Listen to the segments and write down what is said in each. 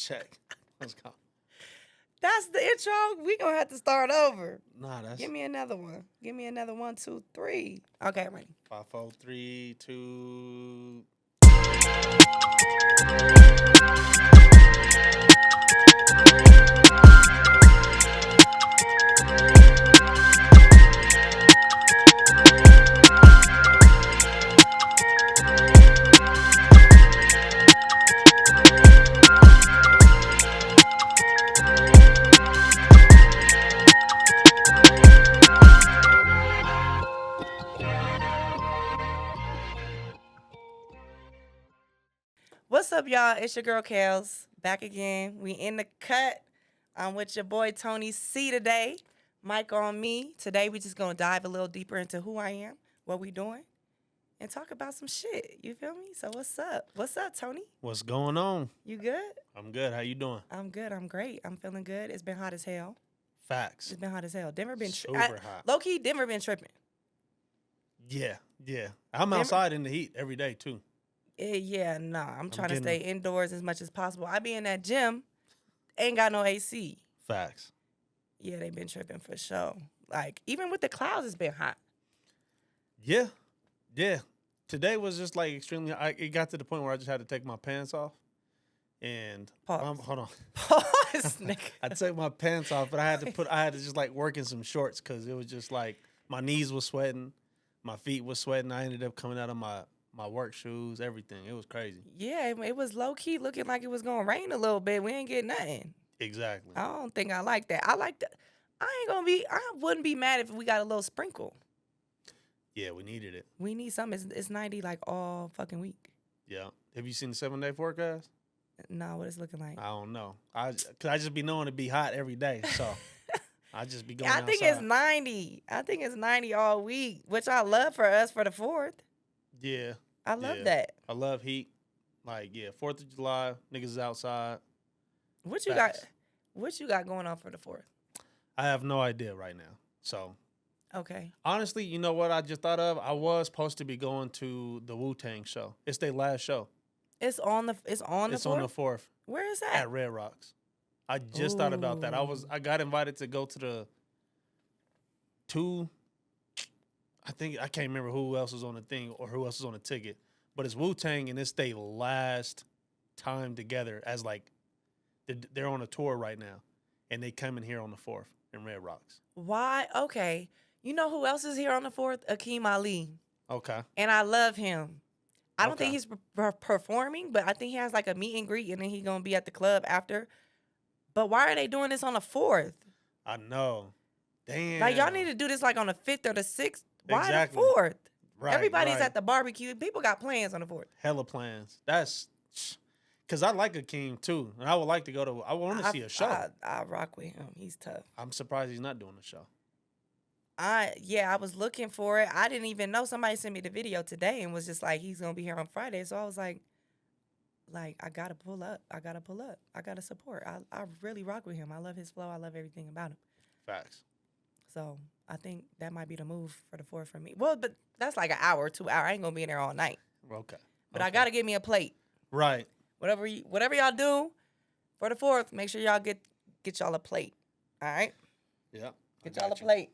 check. Let's go. That's the intro. We gonna have to start over. Nah, that's Give me another one. Give me another 1, 2, 3. Okay, I'm ready. 5, 4, 3, 2. What's up, y'all? It's your girl Kels back again. We in the cut. I'm with your boy Tony C today. Mike on me. Today we just gonna dive a little deeper into who I am, what we doing, and talk about some shit. You feel me? So what's up? What's up, Tony? What's going on? You good? I'm good. How you doing? I'm good. I'm great. I'm feeling good. It's been hot as hell. Facts. It's been hot as hell. Denver been Super hot. Low key, Denver been tripping. Yeah. I'm Denver- outside in the heat every day too. Yeah, nah. I'm trying to getting- stay indoors as much as possible. I be in that gym, ain't got no AC. Facts. Yeah, they been tripping for sure. Like, even with the clouds, it's been hot. Yeah. Today was just like extremely. It got to the point where I just had to take my pants off, and Pause. hold on. Pause, nigga. I took my pants off, but I had to just like work in some shorts because it was just like my knees was sweating, my feet was sweating. I ended up coming out of my work shoes, everything. It was crazy. Yeah, it was low key looking like it was gonna rain a little bit. We ain't get nothing. Exactly. I don't think I like that. I like that. I wouldn't be mad if we got a little sprinkle. Yeah, we needed it. We need something. It's 90 like all fucking week. Yeah. Have you seen the 7-day forecast? No, what it's looking like. I don't know. I just be knowing it be hot every day, so I just be going. I think it's 90. I think it's 90 all week, which I love for us for the 4th. Yeah. I love that. I love heat. Like 4th of July, niggas is outside. What you Facts. got? What you got going on for the 4th? I have no idea right now. So Okay. honestly, you know what I just thought of? I was supposed to be going to the Wu-Tang show. It's their last show. It's on the 4th? It's on the 4th Where is that? at Red Rocks. I just thought about that. I got invited to go to the I can't remember who else was on the thing or who else was on the ticket, but it's Wu-Tang and it's their last time together as like they're on a tour right now, and they come in here on the 4th in Red Rocks. Why? Okay. You know who else is here on the 4th? Akeem Ali. Okay. And I love him. I don't think Okay. he's performing, but I think he has like a meet and greet, and then he's going to be at the club after. But why are they doing this on the 4th? I know. Damn. Like, y'all need to do this like on the 5th or the 6th. Why Exactly. the 4th? Right, Everybody's right. at the barbecue. People got plans on the 4th. Hella plans. That's because I like Akeem too, and I would like to go to. I want to see a show. I rock with him. He's tough. I'm surprised he's not doing a show. I was looking for it. I didn't even know. Somebody sent me the video today and was just like, he's gonna be here on Friday. So I was like, I gotta pull up. I gotta support. I really rock with him. I love his flow. I love everything about him. Facts. So I think that might be the move for the 4th for me. Well, but that's like an hour or 2 hours. I ain't gonna be in there all night. Okay. But I gotta get me a plate. Right. Whatever y'all do for the 4th, make sure y'all get y'all a plate. All right? Yeah. Get y'all a plate.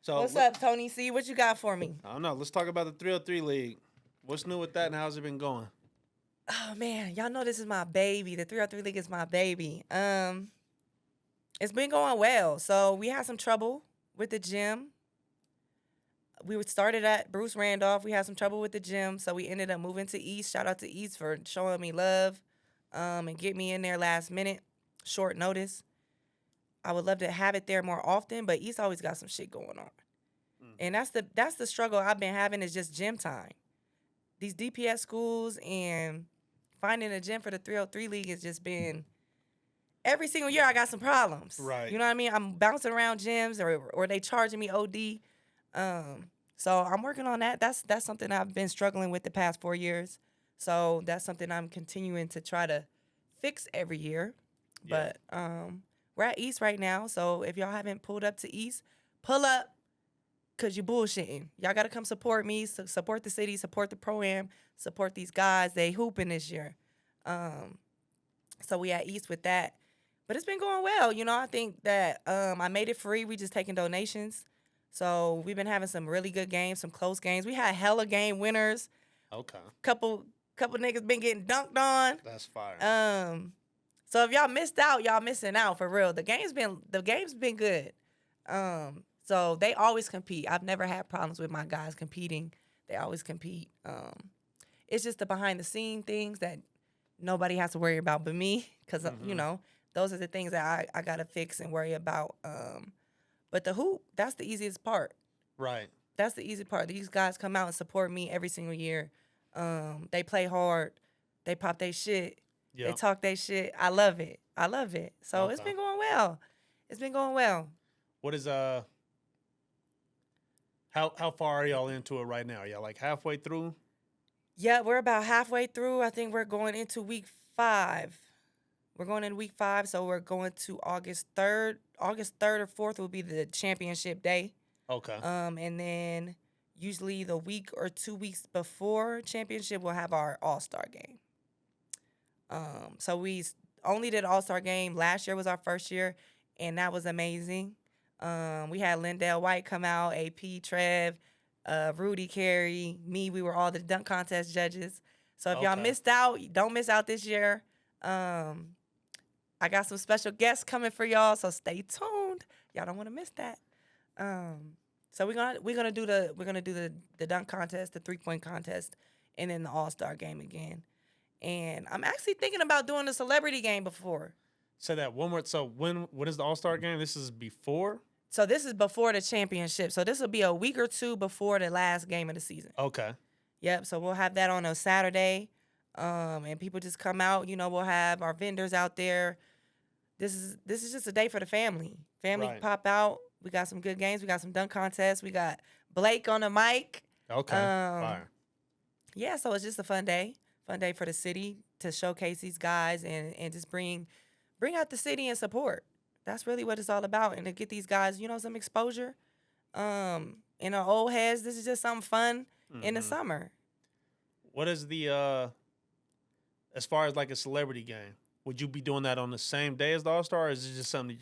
So What's up, Tony C? What you got for me? I don't know. Let's talk about the 303 League. What's new with that, and how's it been going? Oh man, y'all know this is my baby. The 303 League is my baby. It's been going well. So we had some trouble with the gym. We started at Bruce Randolph. We had some trouble with the gym, so we ended up moving to East. Shout out to East for showing me love, and get me in there last minute, short notice. I would love to have it there more often, but East always got some shit going on. And that's the struggle I've been having is just gym time. These DPS schools and finding a gym for the 303 League has just been every single year I got some problems. Right. You know what I mean? I'm bouncing around gyms or they charging me OD. So I'm working on that. That's something I've been struggling with the past 4 years. So that's something I'm continuing to try to fix every year. Yeah. But we're at East right now. So if y'all haven't pulled up to East, pull up because you bullshitting. Y'all got to come support me, support the city, support the Pro-Am, support these guys. They hooping this year. So we at East with that. But it's been going well. I think that I made it free. We just taking donations. So we've been having some really good games, some close games. We had hella game winners. Okay. Couple niggas been getting dunked on. That's fire. So if y'all missed out, y'all missing out for real. The game's been good. So they always compete. I've never had problems with my guys competing. They always compete. It's just the behind the scene things that nobody has to worry about but me, because those are the things that I gotta fix and worry about. But the hoop, that's the easiest part. Right. That's the easy part. These guys come out and support me every single year. They play hard. They pop their shit. Yep. They talk their shit. I love it. So it's Okay. been going well. What is how far are y'all into it right now? Y'all like halfway through? Yeah, we're about halfway through. I think we're going into week 5. We're going into week 5, so we're going to August 3rd. August 3rd or 4th will be the championship day. Okay. And then usually the week or 2 weeks before championship, we'll have our All-Star game. So we only did All-Star game. Last year was our first year, and that was amazing. We had Lindell White come out, AP, Trev, Rudy, Carey, me. We were all the dunk contest judges. So if y'all missed out, don't miss out this year. I got some special guests coming for y'all, so stay tuned. Y'all don't want to miss that. So we're gonna do the dunk contest, the 3-point contest, and then the All-Star game again. And I'm actually thinking about doing the celebrity game before. Say that one more. So when is the All-Star game? This is before? So this is before the championship. So this will be a week or 2 before the last game of the season. Okay. Yep. So we'll have that on a Saturday. And people just come out. We'll have our vendors out there. This is just a day for the family. Right. Pop out. We got some good games. We got some dunk contests. We got Blake on the mic. Okay. Fire. Yeah, so it's just a fun day. Fun day for the city to showcase these guys and just bring out the city and support. That's really what it's all about. And to get these guys, some exposure. And our old heads, this is just something fun in the summer. What is the as far as like a celebrity game? Would you be doing that on the same day as the All-Star, or is it just something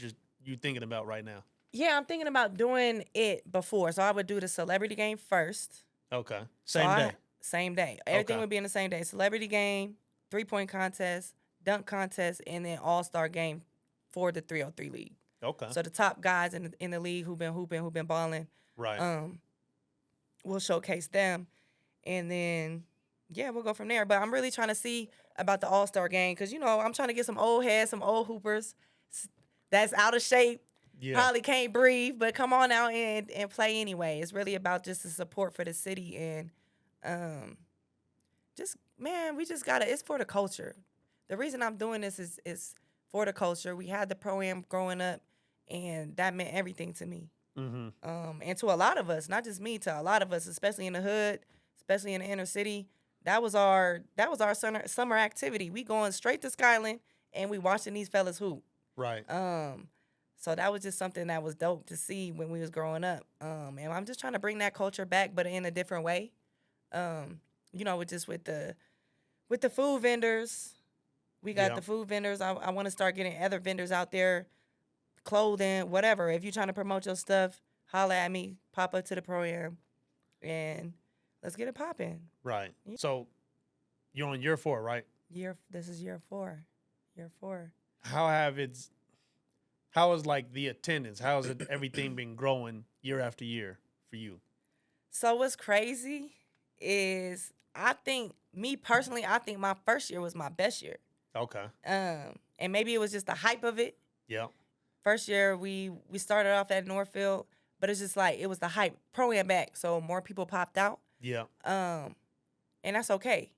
you thinking about right now? Yeah, I'm thinking about doing it before. So I would do the celebrity game first. Okay. Same day. Same day. Everything Okay. would be in the same day. Celebrity game, 3-point contest, dunk contest, and then All-Star game for the 303 league. Okay. So the top guys in the league who've been hooping, who've been balling, Right. we'll showcase them. And then, yeah, we'll go from there. But I'm really trying to see about the All-Star game because, I'm trying to get some old heads, some old hoopers that's out of shape, probably can't breathe, but come on out and play anyway. It's really about just the support for the city and we just got to, it's for the culture. The reason I'm doing this is for the culture. We had the Pro-Am growing up, and that meant everything to me. Mm-hmm. And to a lot of us, not just me, to a lot of us, especially in the hood, especially in the inner city, that was our summer activity. We going straight to Skyland, and we watching these fellas hoop. Right. So that was just something that was dope to see when we was growing up. And I'm just trying to bring that culture back, but in a different way. With the food vendors, we got the food vendors. I want to start getting other vendors out there, clothing, whatever. If you're trying to promote your stuff, holla at me, pop up to the Pro-Am, and let's get it popping. Right. So you're on year 4, right? This is year 4. Year 4. How is like the attendance? How has everything been growing year after year for you? So what's crazy is I think my first year was my best year. Okay. And maybe it was just the hype of it. Yeah. First year we started off at Northfield, but it's just like it was the hype. Pro-Am back, so more people popped out. Yeah. And that's okay,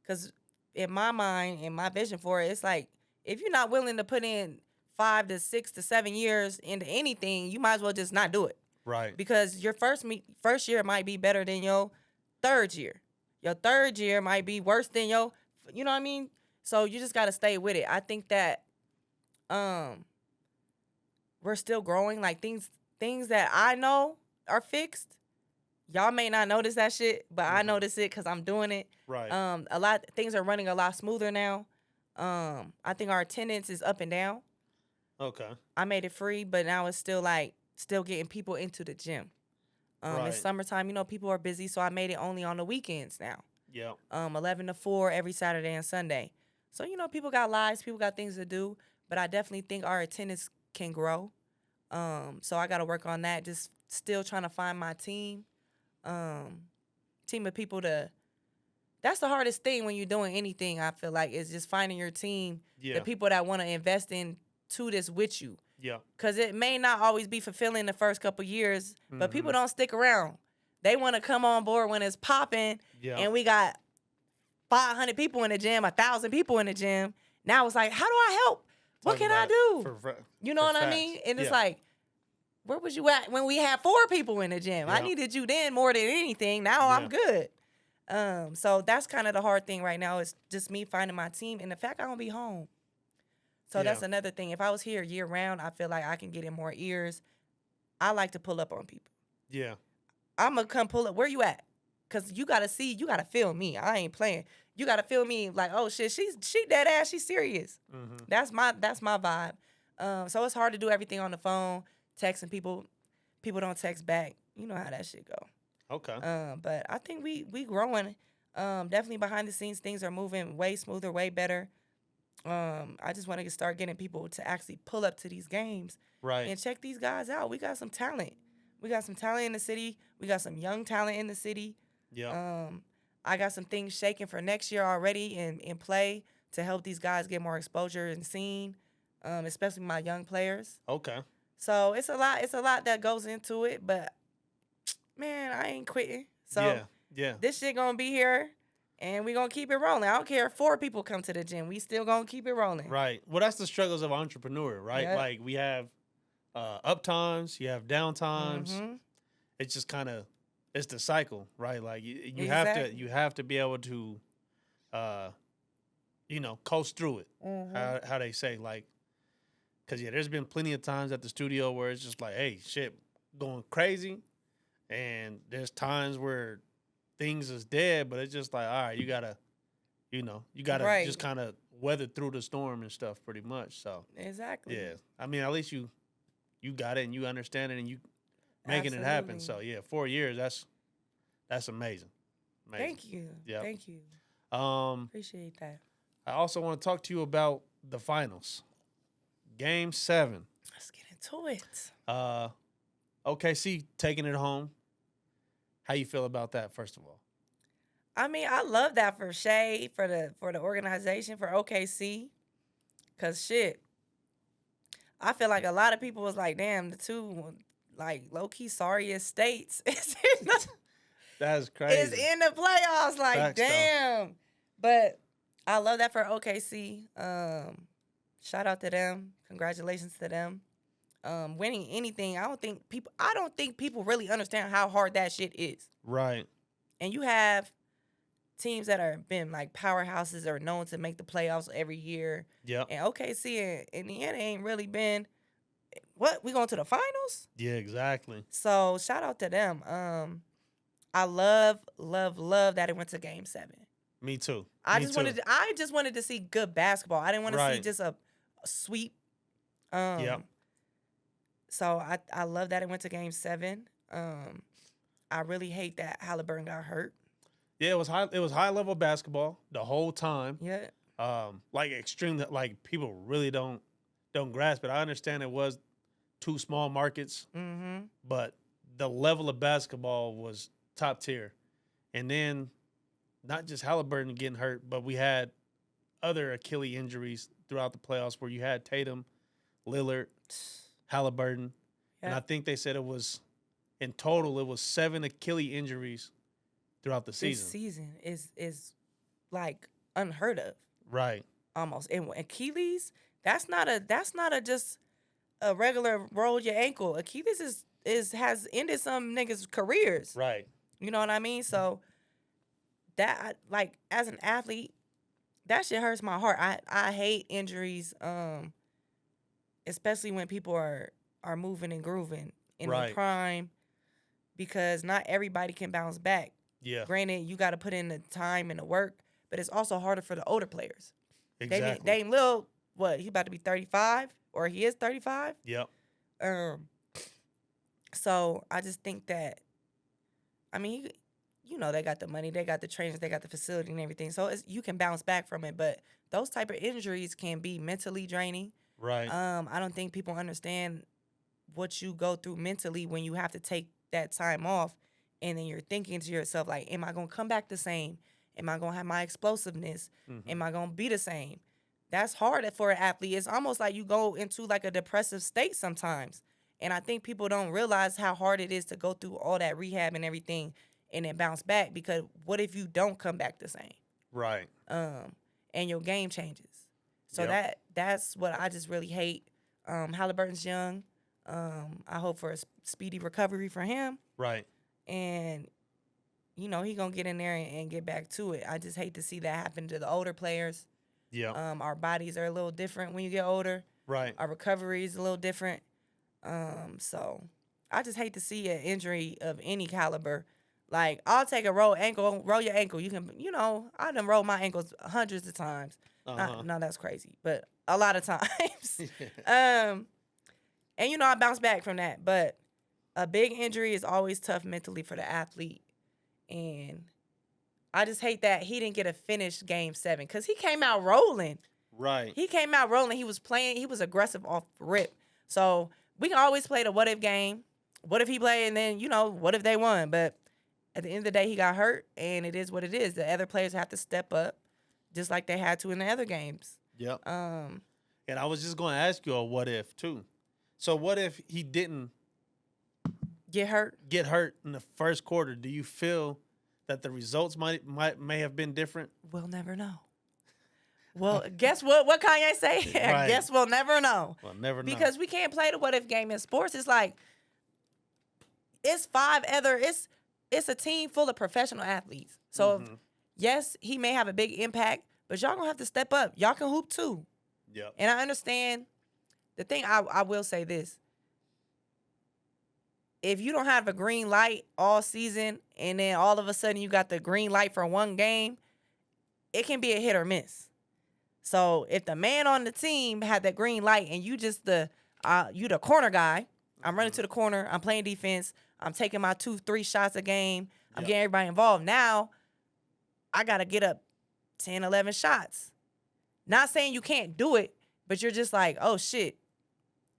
because in my mind, in my vision for it, it's like if you're not willing to put in 5 to 6 to 7 years into anything, you might as well just not do it. Right. Because your first year might be better than your third year. Your third year might be worse than you know what I mean? So you just got to stay with it. I think that we're still growing. Like things that I know are fixed. Y'all may not notice that shit, but I notice it because I'm doing it. Right. Things are running a lot smoother now. I think our attendance is up and down. Okay. I made it free, but now it's still getting people into the gym. It's Right. summertime, people are busy, so I made it only on the weekends now. Yeah. 11 to 4 every Saturday and Sunday. So, people got lives, people got things to do, but I definitely think our attendance can grow. So I got to work on that. Just still trying to find my team, team of people that's the hardest thing when you're doing anything, I feel like, is just finding your team, Yeah. the people that want to invest into this with you. Yeah. Because it may not always be fulfilling the first couple years, but people Mhm. don't stick around. They want to come on board when it's popping, Yeah. and we got 500 people in the gym, 1,000 people in the gym. Now it's like, how do I help? What Talking can I about do? You know for what I facts. mean? And it's Yeah. like, where was you at when we had 4 people in the gym? I Yeah. needed you then more than anything. Now Yeah. I'm good. So that's kind of the hard thing right now, is just me finding my team and the fact I don't be home. So that's Yeah. another thing. If I was here year round, I feel like I can get in more ears. I like to pull up on people. Yeah. I'm going to come pull up. Where you at? Because you got to feel me. I ain't playing. You got to feel me like, oh, shit, she dead ass. She's serious. Mhm. That's my vibe. So it's hard to do everything on the phone, texting people. People don't text back. You know how that shit go. Okay. But I think we growing. Definitely behind the scenes, things are moving way smoother, way better. I just want to start getting people to actually pull up to these games Right. and check these guys out. We got some talent. We got some talent in the city. We got some young talent in the city. Yeah. I got some things shaking for next year already in play to help these guys get more exposure and seen, especially my young players. Okay. So it's a lot. It's a lot that goes into it, but man, I ain't quitting. So Yeah. Yeah. this shit gonna be here, and we gonna keep it rolling. I don't care if 4 people come to the gym. We still gonna keep it rolling. Right. Well, that's the struggles of an entrepreneur, right? Yep. Like we have up times, you have down times. Mm-hmm. It's just kind of it's the cycle, right? Like you Exactly. you have to be able to coast through it. Mm-hmm. How they say, like, because there's been plenty of times at the studio where it's just like, hey, shit, going crazy, and there's times where things is dead, but it's just like, all right, you gotta Right. just kind of weather through the storm and stuff, pretty much. So Exactly. yeah, I mean, at least you got it and you understand it and you making it happen. Absolutely. So yeah, 4 years, that's amazing. Thank you. Yep. Thank you. Um, Appreciate that. I also want to talk to you about the finals, Game 7. Let's get into it. OKC taking it home. How you feel about that, first of all? I mean, I love that for Shae, for the organization, for OKC. Cause shit, I feel like a lot of people was like, damn, the two like low key sorriest states is That's crazy. in the playoffs. Like, Facts, though. damn. But I love that for OKC. Shout out to them. Congratulations to them. Winning anything, I don't think people really understand how hard that shit is. Right. And you have teams that are been like powerhouses or known to make the playoffs every year. Yep. And OKC in Indiana ain't really been. What, we going to the finals? Yeah, exactly. So shout out to them. I love that it went to Game 7. Me too. I just wanted to see good basketball. I didn't want to see Right. just a sweep. Yep. So I love that it went to Game 7. I really hate that Halliburton got hurt. Yeah, it was high level basketball the whole time. Yeah. Like extreme, like people really don't grasp it. I understand it was 2 small markets, Mm-hmm. but the level of basketball was top tier. And then not just Halliburton getting hurt, but we had other Achilles injuries throughout the playoffs where you had Tatum, Lillard, Halliburton. And Yeah. I think they said it was, in total, it was 7 Achilles injuries throughout the season. This season is like unheard of, Right. almost. And Achilles, that's not a just a regular roll your ankle. Achilles has ended some niggas' careers. Right. You know what I mean? So that, like, as an athlete, that shit hurts my heart. I hate injuries, especially when people are moving and grooving in their Right. prime, because not everybody can bounce back. Yeah. Granted, you got to put in the time and the work, but it's also harder for the older players. Exactly. Dame Lil, what, he about to be 35? Or he is 35? Yep. So I just think that, I mean, they got the money, they got the trainers, they got the facility and everything. So you can bounce back from it. But those type of injuries can be mentally draining. Right. I don't think people understand what you go through mentally when you have to take that time off, and then you're thinking to yourself, like, am I going to come back the same? Am I going to have my explosiveness? Mm-hmm. Am I going to be the same? That's hard for an athlete. It's almost like you go into like a depressive state sometimes. And I think people don't realize how hard it is to go through all that rehab and everything and then bounce back, because what if you don't come back the same? Right. And your game changes. So Yep. that's what I just really hate. Halliburton's young. I hope for a speedy recovery for him. Right. And, he going to get in there and get back to it. I just hate to see that happen to the older players. Yep. Our bodies are a little different when you get older. Right. Our recovery is a little different. So I just hate to see an injury of any caliber. Like, I'll take a roll your ankle. You can, I done rolled my ankles hundreds of times. Uh-huh. No, that's crazy, but a lot of times. And I bounce back from that. But a big injury is always tough mentally for the athlete. And I just hate that he didn't get a finish game 7, because he came out rolling. Right. He came out rolling. He was playing. He was aggressive off rip. So we can always play the what if game. What if he played, and then, what if they won? But at the end of the day, he got hurt, and it is what it is. The other players have to step up just like they had to in the other games. Yep. And I was just going to ask you a what if, too. So what if he didn't get hurt in the first quarter? Do you feel that the results may have been different? We'll never know. Well, guess what? What Kanye say? Right. Guess we'll never know. We'll never know. Because we can't play the what if game in sports. It's like it's it's a team full of professional athletes. So yes, he may have a big impact, but y'all gonna have to step up. Y'all can hoop too. Yep. And I understand. The thing I will say this: if you don't have a green light all season, and then all of a sudden you got the green light for one game, it can be a hit or miss. So if the man on the team had that green light and you just you the corner guy, I'm running to the corner, I'm playing defense, I'm taking my 2-3 shots a game, I'm getting everybody involved. Now I got to get up 10, 11 shots. Not saying you can't do it, but you're just like, oh shit.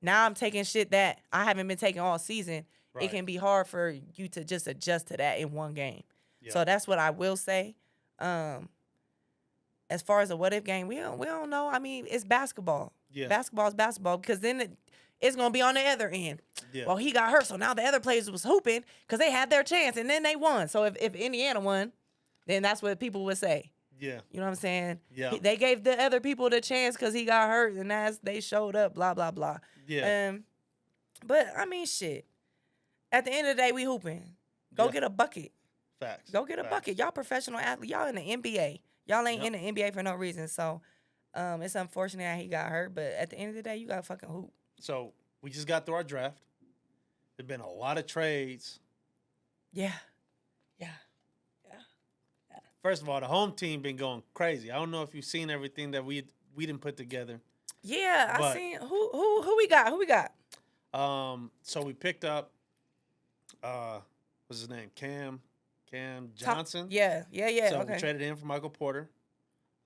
Now I'm taking shit that I haven't been taking all season. Right. It can be hard for you to just adjust to that in one game. Yep. So that's what I will say. As far as a what if game, we don't know. I mean, it's basketball. Yeah. Basketball is basketball, because then it's gonna be on the other end. Yeah. Well, he got hurt, so now the other players was hooping because they had their chance, and then they won. So if Indiana won, then that's what people would say. Yeah. You know what I'm saying? Yeah. They gave the other people the chance because he got hurt, and they showed up, blah, blah, blah. Yeah. But, I mean, shit. At the end of the day, we hooping. Go get a bucket. Facts. Go get a bucket. Y'all professional athletes. Y'all in the NBA. Y'all ain't in the NBA for no reason. So, it's unfortunate that he got hurt, but at the end of the day, you got to fucking hoop. So, we just got through our draft. There's been a lot of trades. Yeah. First of all, the home team been going crazy. I don't know if you've seen everything that we didn't put together. Yeah, I seen who we got. Who we got? So we picked up what's his name? Cam Johnson. Yeah. So we traded in for Michael Porter.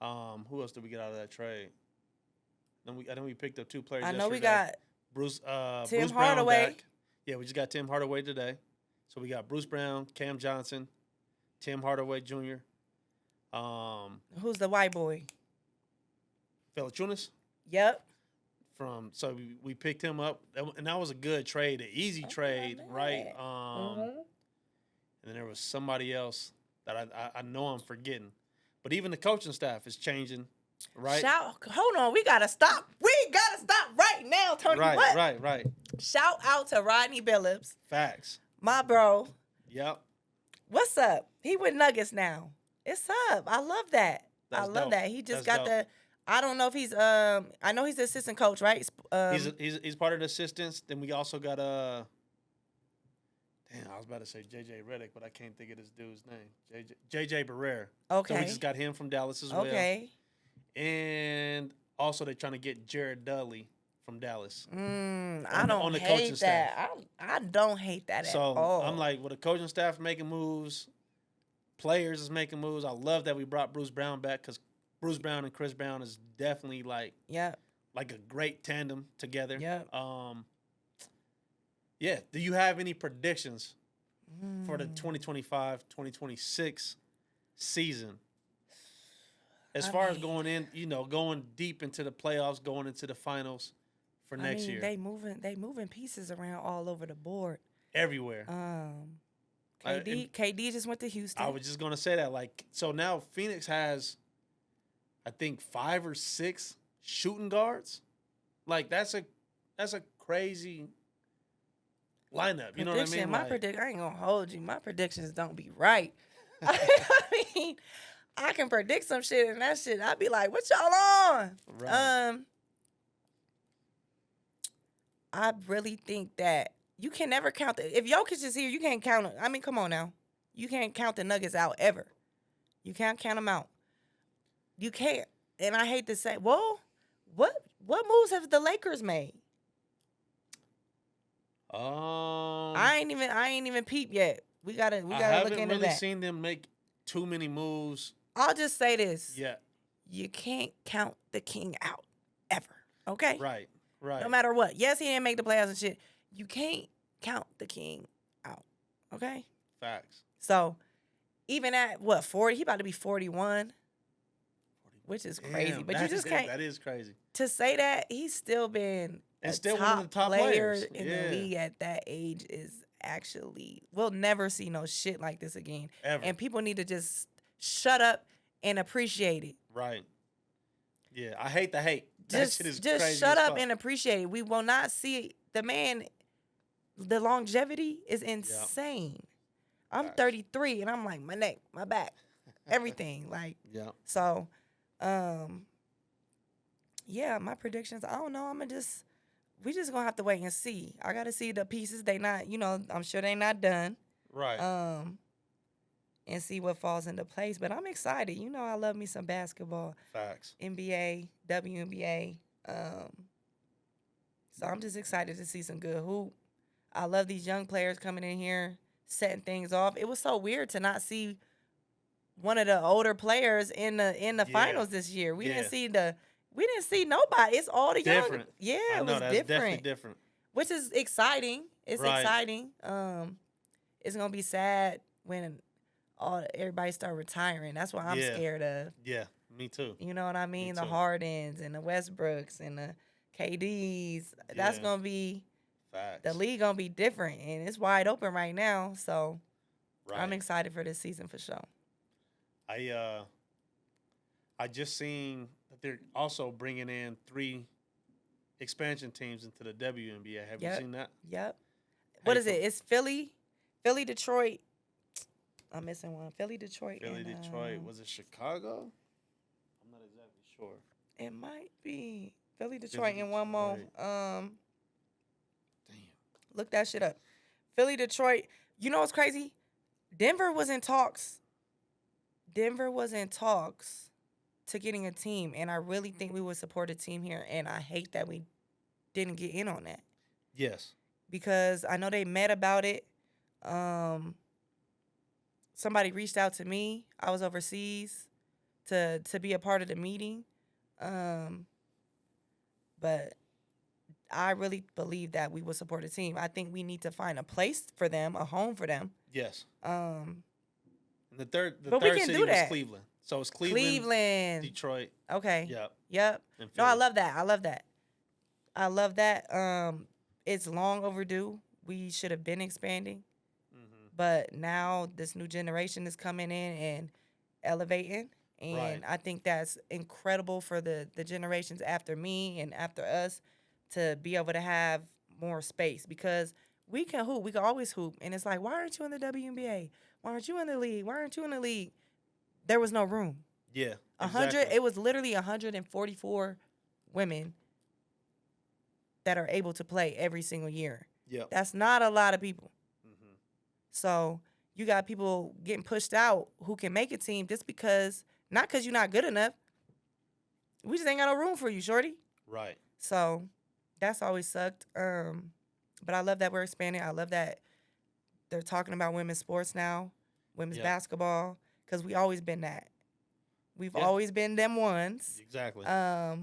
Who else did we get out of that trade? I know we picked up 2 players. I know yesterday. we got Bruce Tim Brown Hardaway. back. Yeah, we just got Tim Hardaway today. So we got Bruce Brown, Cam Johnson, Tim Hardaway Jr. Who's the white boy? Valanciunas. Yep. So we picked him up, and that was a good trade, an easy trade, right? And then there was somebody else that I know I'm forgetting, but even the coaching staff is changing, right? Hold on, we gotta stop. We gotta stop right now, Tony. Right. Shout out to Rodney Billups. Facts. My bro. Yep. What's up? He with Nuggets now. It's up. I love that. That's I love dope. that. He just That's got dope. I don't know if he's I know he's the assistant coach, right? He's part of the assistants. Then we also got damn, I was about to say JJ Redick, but I can't think of this dude's name. JJ Barrere. Okay. So we just got him from Dallas as well. Okay. And also they're trying to get Jared Dudley from Dallas I on don't the coaching hate staff. that. I don't hate that at So all. I'm like, with the coaching staff making moves, players is making moves. I love that we brought Bruce Brown back because Bruce Brown and Chris Brown is definitely like Yep. a great tandem together. Yep. Yeah. Do you have any predictions for the Mm. 2025-2026 season? As I far as mean- going in, going deep into the playoffs, going into the finals for next year. They moving pieces around all over the board. Everywhere. KD just went to Houston. I was just gonna say that. Like, so now Phoenix has, I think, 5 or 6 shooting guards. Like, that's a crazy lineup. You know what I mean? I ain't gonna hold you. My predictions don't be right. I mean, I can predict some shit and that shit, I'd be like, what y'all on? Right. I really think that you can never count if Jokic is here, you can't count. I mean, come on now. You can't count the Nuggets out ever. You can't count them out. You can't. And I hate to say, well, what moves have the Lakers made? I ain't even peep yet. We gotta look into that. I haven't really seen them make too many moves. I'll just say this. Yeah. You can't count the king out ever. Okay? Right. No matter what. Yes, he didn't make the playoffs and shit. You can't count the king out. Okay? Facts. So, even at 40? He about to be 41. Which is crazy. Damn, But you just can't. That is crazy. To say that, he's still been And a still top one of the top player players. in the league at that age is actually, we'll never see no shit like this again. Ever. And people need to just shut up and appreciate it. Right. Yeah, I hate the hate. That shit is Just crazy shut as up fuck. and appreciate it. We will not see the man. The longevity is insane. I'm Facts. 33 and I'm like, my neck, my back, everything. Like, Yeah. so, yeah, my predictions, I don't know. We just gonna have to wait and see. I gotta see the pieces. They not, I'm sure they not done. Right. And see what falls into place. But I'm excited. I love me some basketball. Facts. NBA, WNBA. So I'm just excited to see some good hoop. I love these young players coming in here, setting things off. It was so weird to not see one of the older players in the finals this year. We didn't see nobody. It's all the young. Different. Yeah, I know, it was that's different. definitely different. Which is exciting. It's Right. exciting. It's gonna be sad when everybody start retiring. That's what I'm scared of. Yeah, me too. You know what I mean? Me The too. Hardens and the Westbrooks and the KDs. That's Yeah. gonna be Facts. the league gonna be different, and it's wide open right now. So Right. I'm excited for this season for sure. I just seen that they're also bringing in 3 expansion teams into the WNBA. Have you seen that? Yep. How What you is it? It's Philly, Detroit. I'm missing one. Philly, Detroit. Philly, and, Detroit. Was it Chicago? I'm not exactly sure. It might be Philly, Detroit, and one more. Damn. Look that shit up. Philly, Detroit. You know what's crazy? Denver was in talks. To getting a team, and I really think we would support a team here, and I hate that we didn't get in on that. Yes. Because I know they met about it. Somebody reached out to me. I was overseas to be a part of the meeting. But I really believe that we will support a team. I think we need to find a place for them, a home for them. Yes. Um, And the third But we can city do was that. Cleveland. So it's Cleveland, Detroit. Okay. Yep. And No, I Philly. love that. It's long overdue. We should have been expanding. Mhm. But now this new generation is coming in and elevating. And Right. I think that's incredible for the generations after me and after us to be able to have more space, because we can hoop. We can always hoop. And it's like, why aren't you in the WNBA? Why aren't you in the league? Why aren't you in the league? There was no room. Yeah. 100. exactly. It was literally 144 women that are able to play every single year. Yep. That's not a lot of people. Mhm. So you got people getting pushed out who can make a team just because, not because you're not good enough. We just ain't got no room for you, shorty. Right. So that's always sucked. But I love that we're expanding. I love that they're talking about women's sports now, women's basketball, because we always been that. We've always been them ones. Exactly.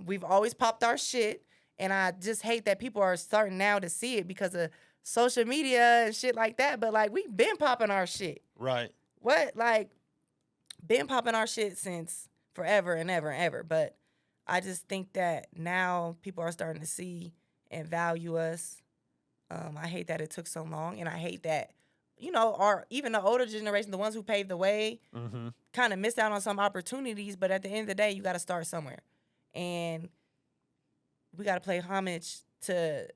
We've always popped our shit, and I just hate that people are starting now to see it because of social media and shit like that. But like, we've been popping our shit. Right. What? Like, been popping our shit since forever and ever and ever. But I just think that now people are starting to see and value us. I hate that it took so long, and I hate that, even the older generation, the ones who paved the way, kind of missed out on some opportunities. But at the end of the day, you got to start somewhere, and we got to pay homage to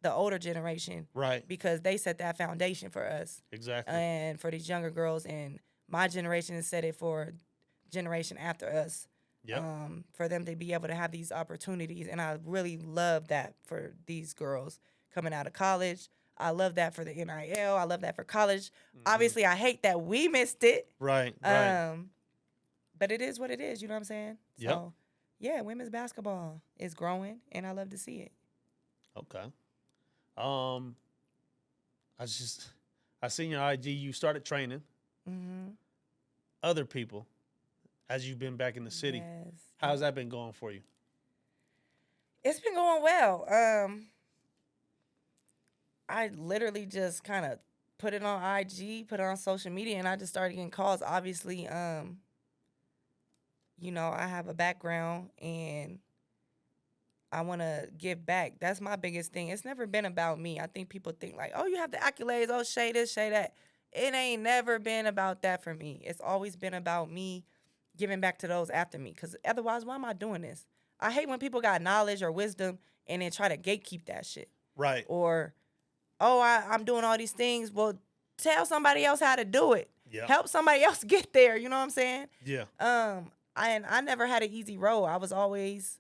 the older generation, right? Because they set that foundation for us, exactly, and for these younger girls. And my generation has set it for generation after us. Yep. For them to be able to have these opportunities, and I really love that for these girls coming out of college. I love that for the NIL. I love that for college. Obviously, I hate that we missed it. Right. But it is what it is. You know what I'm saying? Yep. So, yeah, women's basketball is growing, and I love to see it. Okay. I seen your IG. You started training other people as you've been back in the city. Yes. How's that been going for you? It's been going well. I literally just kind of put it on IG, put it on social media, and I just started getting calls. Obviously, I have a background, and I want to give back. That's my biggest thing. It's never been about me. I think people think like, oh, you have the accolades, oh, Shae this, Shae that. It ain't never been about that for me. It's always been about me giving back to those after me, because otherwise, why am I doing this? I hate when people got knowledge or wisdom and then try to gatekeep that shit. Right. Or, oh, I'm doing all these things. Well, tell somebody else how to do it. Yep. Help somebody else get there. You know what I'm saying? Yeah. I never had an easy road. I was always,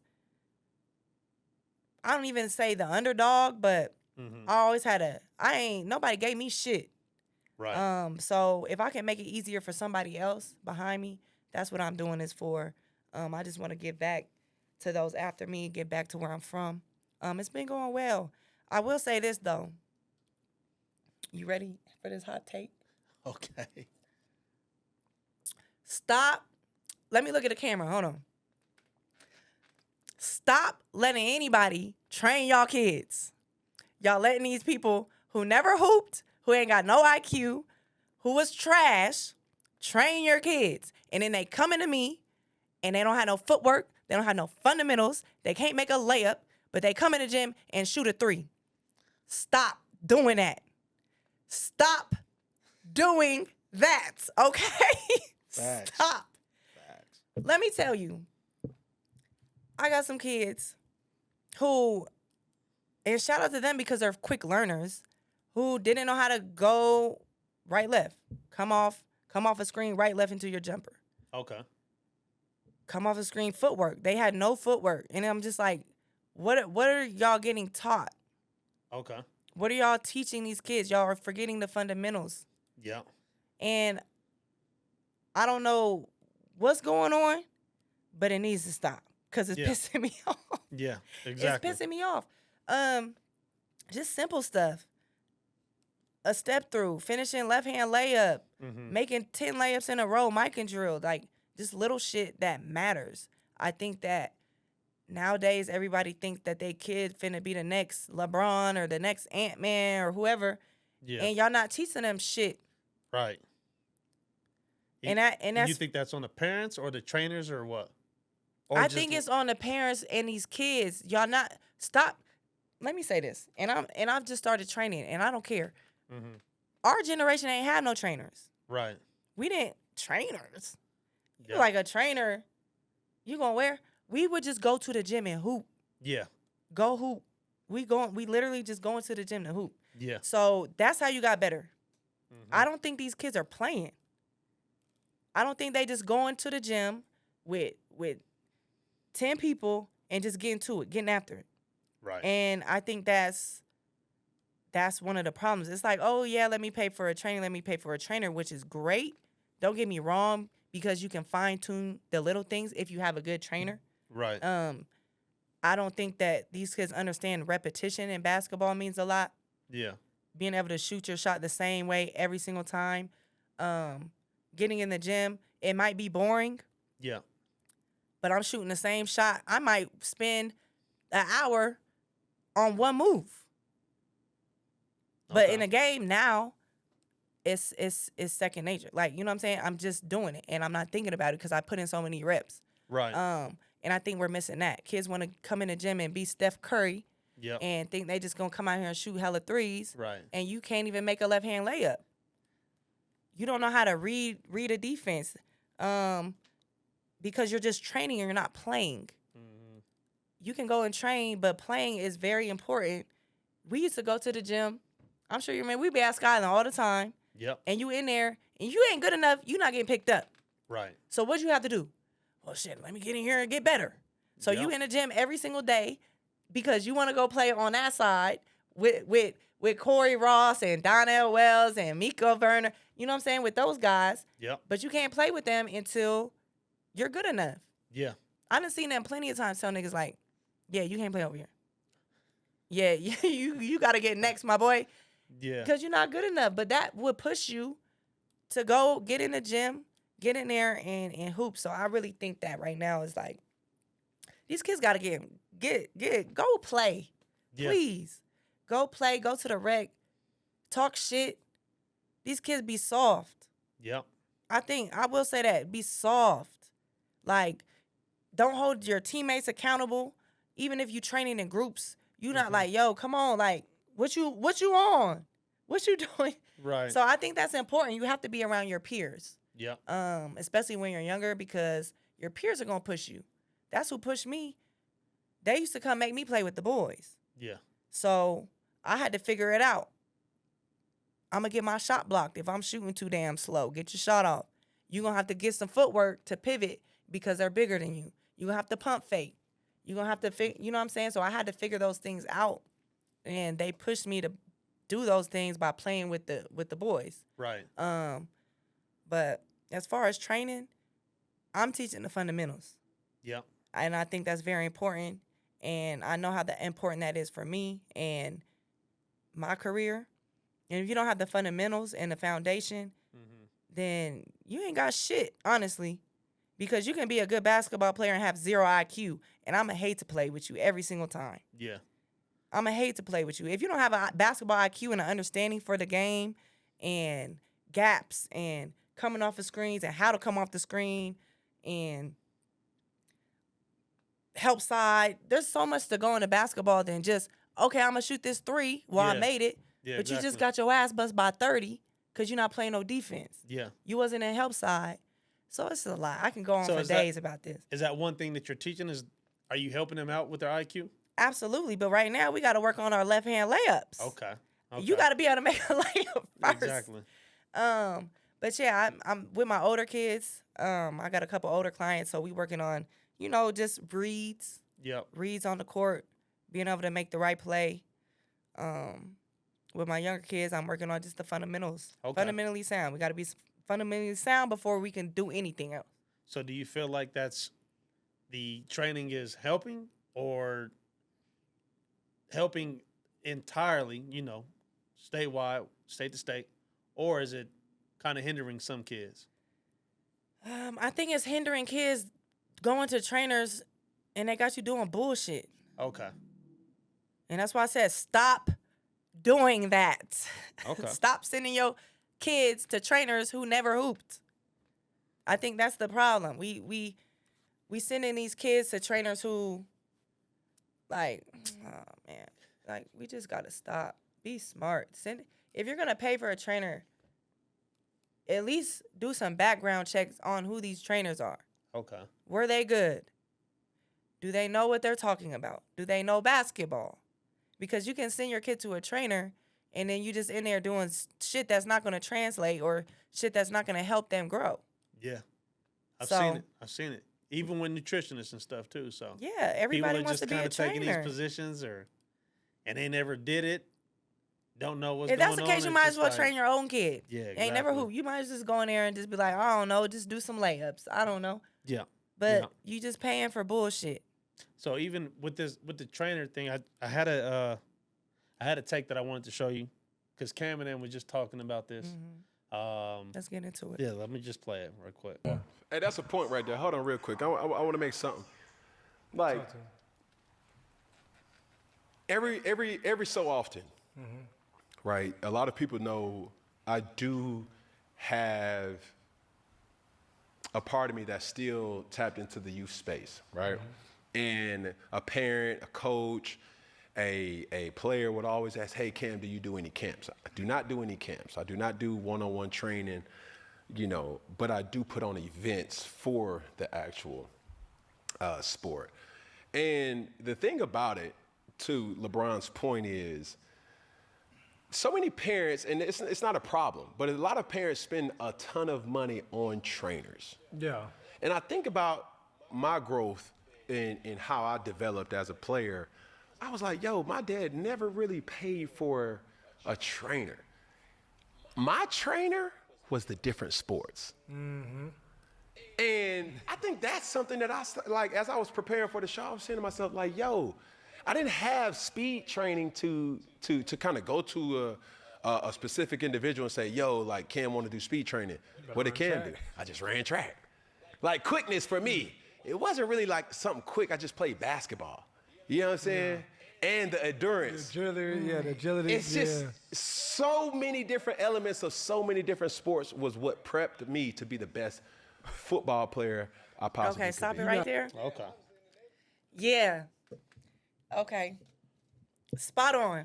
I don't even say the underdog, but I always had nobody gave me shit. Right. So if I can make it easier for somebody else behind me, that's what I'm doing this for. I just want to give back to those after me, get back to where I'm from. It's been going well. I will say this, though. You ready for this hot take? Okay. Stop. Let me look at the camera. Hold on. Stop letting anybody train y'all kids. Y'all letting these people who never hooped, who ain't got no IQ, who was trash, train your kids. And then they come into me, and they don't have no footwork. They don't have no fundamentals. They can't make a layup, but they come in the gym and shoot a 3. Stop doing that. Stop doing that, okay? Facts. Stop. Facts. Let me tell you, I got some kids who, and shout out to them because they're quick learners, who didn't know how to go right, left. Come off a screen, right, left into your jumper. Okay. Come off a screen, footwork. They had no footwork. And I'm just like, what are y'all getting taught? Okay. What are y'all teaching these kids? Y'all are forgetting the fundamentals. Yeah. And I don't know what's going on, but it needs to stop because it's pissing me off. Yeah, exactly. It's pissing me off. Just simple stuff. A step through, finishing left-hand layup, making 10 layups in a row, mic and drill, like just little shit that matters. I think that nowadays everybody thinks that they kid finna be the next LeBron or the next Ant-Man or whoever, and y'all not teaching them shit. Right. And that's, you think that's on the parents or the trainers or what? Or I think it's on the parents and these kids. Y'all not stop. Let me say this, and I've just started training, and I don't care. Our generation ain't have no trainers. Right. We didn't trainers. Yeah. You like a trainer, you gonna wear? We would just go to the gym and hoop. Yeah. Go hoop. We literally just going to the gym to hoop. Yeah. So that's how you got better. I don't think these kids are playing. I don't think they just going to the gym with 10 people and just getting to it, getting after it. Right. And I think that's one of the problems. It's like, oh, yeah, let me pay for a trainer, which is great. Don't get me wrong, because you can fine-tune the little things if you have a good trainer. Right. I don't think that these kids understand repetition in basketball means a lot. Yeah. Being able to shoot your shot the same way every single time. Getting in the gym, it might be boring, Yeah. but I'm shooting the same shot. I might spend an hour on one move. But Okay. in a game now, it's second nature. Like, you know what I'm saying? I'm just doing it and I'm not thinking about it because I put in so many reps. Right. And I think we're missing that. Kids want to come in the gym and be Steph Curry Yep. and think they just gonna come out here and shoot hella threes. Right. And you can't even make a left hand layup. You don't know how to read a defense. Because you're just training and you're not playing. Mm-hmm. You can go and train, but playing is very important. We used to go to the gym. I'm sure you remember, we be at Skyline all the time. Yep. And you in there, and you ain't good enough, you're not getting picked up. Right. So what you have to do? Well, shit, let me get in here and get better. So Yep. you in the gym every single day because you want to go play on that side with Corey Ross and Donnell Wells and Miko Werner. You know what I'm saying? With those guys. Yep. But you can't play with them until you're good enough. Yeah. I done seen them plenty of times tell niggas like, yeah, you can't play over here. Yeah, you got to get next, my boy. Yeah. Because you're not good enough. But that would push you to go get in the gym, get in there and hoop. So I really think that right now is like, these kids got to go play. Yeah. Please. Go play, go to the rec, talk shit. These kids be soft. Yep. I will say that. Be soft. Like, don't hold your teammates accountable. Even if you training in groups, you not like, yo, come on, like, what you on? What you doing? Right. So I think that's important. You have to be around your peers. Yep. Especially when you're younger because your peers are gonna push you. That's who pushed me. They used to come make me play with the boys. Yeah. So I had to figure it out. I'm going to get my shot blocked if I'm shooting too damn slow. Get your shot off. You're going to have to get some footwork to pivot because they're bigger than you. You're going to have to pump fake. You're going to have to, you know what I'm saying? So I had to figure those things out. And they pushed me to do those things by playing with the boys. Right. But as far as training, I'm teaching the fundamentals. Yep. And I think that's very important. And I know how important that is for me and my career. And if you don't have the fundamentals and the foundation, then you ain't got shit, honestly. Because you can be a good basketball player and have zero IQ. And I'm going to hate to play with you every single time. Yeah. I'm going to hate to play with you. If you don't have a basketball IQ and an understanding for the game and gaps and coming off the screens and how to come off the screen and help side, there's so much to go into basketball than just, okay, I'm going to shoot this three. Well, I made it. Yeah, but you just got your ass bust by 30 because you're not playing no defense. Yeah. You wasn't in help side. So it's a lot. I can go on for days about this. Is that one thing that you're teaching? Are you helping them out with their IQ? Absolutely. But right now, we got to work on our left-hand layups. Okay. You got to be able to make a layup first. Exactly. But yeah, I'm with my older kids. I got a couple older clients, so we working on, just reads. Yep. Reads on the court, being able to make the right play. With my younger kids, I'm working on just the fundamentals. Okay. Fundamentally sound. We got to be fundamentally sound before we can do anything else. So do you feel like the training is helping or helping entirely, statewide, state to state, or is it kind of hindering some kids? I think it's hindering kids going to trainers and they got you doing bullshit. Okay. And that's why I said stop doing that. Okay. Stop sending your kids to trainers who never hooped. I think that's the problem. We sending these kids to trainers who, like, oh man, like we just gotta stop. Be smart. If you're gonna pay for a trainer, at least do some background checks on who these trainers are. Okay. Were they good? Do they know what they're talking about? Do they know basketball? Because you can send your kid to a trainer and then you just in there doing shit that's not going to translate or shit that's not going to help them grow. Yeah. I've seen it. Even with nutritionists and stuff too. So yeah, everybody wants to be a trainer. People are just kind of taking these positions and they never did it. Don't know what's if going on. If that's the case, you might as well train your own kid. Yeah, exactly. Ain't never hoop. You might just go in there and just be like, I don't know, just do some layups. I don't know. Yeah. But you just paying for bullshit. So even with the trainer thing, I had a take that I wanted to show you because Cam and them was just talking about this. Let's get into it. Yeah, let me just play it real quick. Hey, that's a point right there. Hold on real quick. I want to make something. Like, every so often, right, a lot of people know I do have a part of me that's still tapped into the youth space, right? And a parent, a coach, a player would always ask, hey, Cam, do you do any camps? I do not do any camps. I do not do one-on-one training, but I do put on events for the actual sport. And the thing about it, to LeBron's point, is so many parents, and it's not a problem, but a lot of parents spend a ton of money on trainers. Yeah. And I think about my growth in how I developed as a player. I was like, yo, my dad never really paid for a trainer. My trainer was the different sports. And I think that's something that like, as I was preparing for the show, I was saying to myself, like, yo, I didn't have speed training to kind of go to a specific individual and say, yo, like, Cam want to do speed training. What did Cam do? I just ran track. Like, quickness for me, it wasn't really like something quick. I just played basketball. You know what I'm saying? And the endurance. The agility. It's just so many different elements of so many different sports was what prepped me to be the best football player I possibly could Stop be. it right there. Okay. Yeah. Okay. Spot on.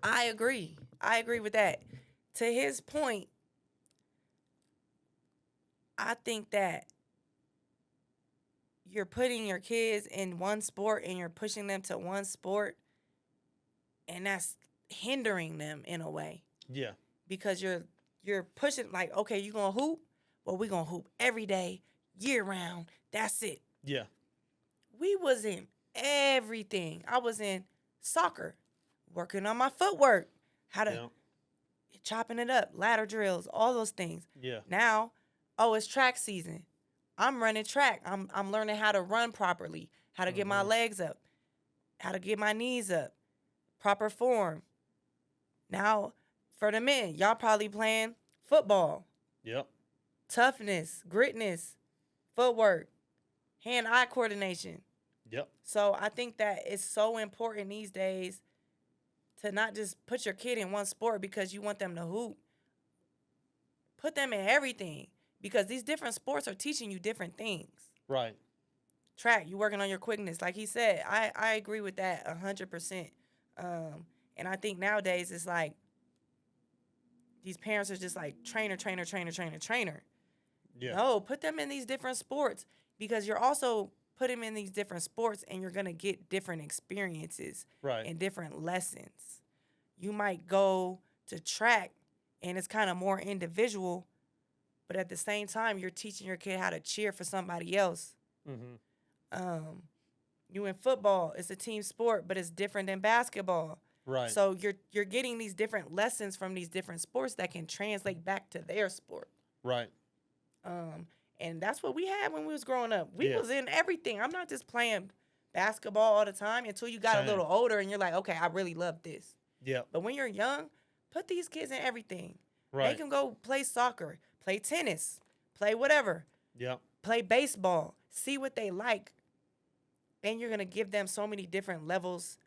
I agree with that. To his point, I think that you're putting your kids in one sport and you're pushing them to one sport, and that's hindering them in a way. Yeah. Because you're pushing, like, okay, you gonna hoop? Well, we gonna hoop every day, year round. That's it. Yeah. We was in everything. I was in soccer, working on my footwork, how to chopping it up, ladder drills, all those things. Yeah. Now, it's track season. I'm running track. I'm learning how to run properly, how to get my legs up, how to get my knees up, proper form. Now, for the men, y'all probably playing football. Yep. Toughness, gritness, footwork, hand-eye coordination. Yep. So I think that it's so important these days to not just put your kid in one sport because you want them to hoop. Put them in everything because these different sports are teaching you different things. Right. Track, you working on your quickness. Like he said, I agree with that 100%. And I think nowadays it's like these parents are just like trainer. Yeah. No, put them in these different sports because you're also put them in these different sports and you're going to get different experiences and different lessons. You might go to track and it's kind of more individual, but at the same time, you're teaching your kid how to cheer for somebody else. You in football, it's a team sport, but it's different than basketball. Right. So you're getting these different lessons from these different sports that can translate back to their sport. Right. And that's what we had when we was growing up. We was in everything. I'm not just playing basketball all the time until you got a little older and you're like, okay, I really love this. Yeah. But when you're young, put these kids in everything. Right. Make them go play soccer, play tennis, play whatever. Yep. Play baseball. See what they like. And you're going to give them so many different levels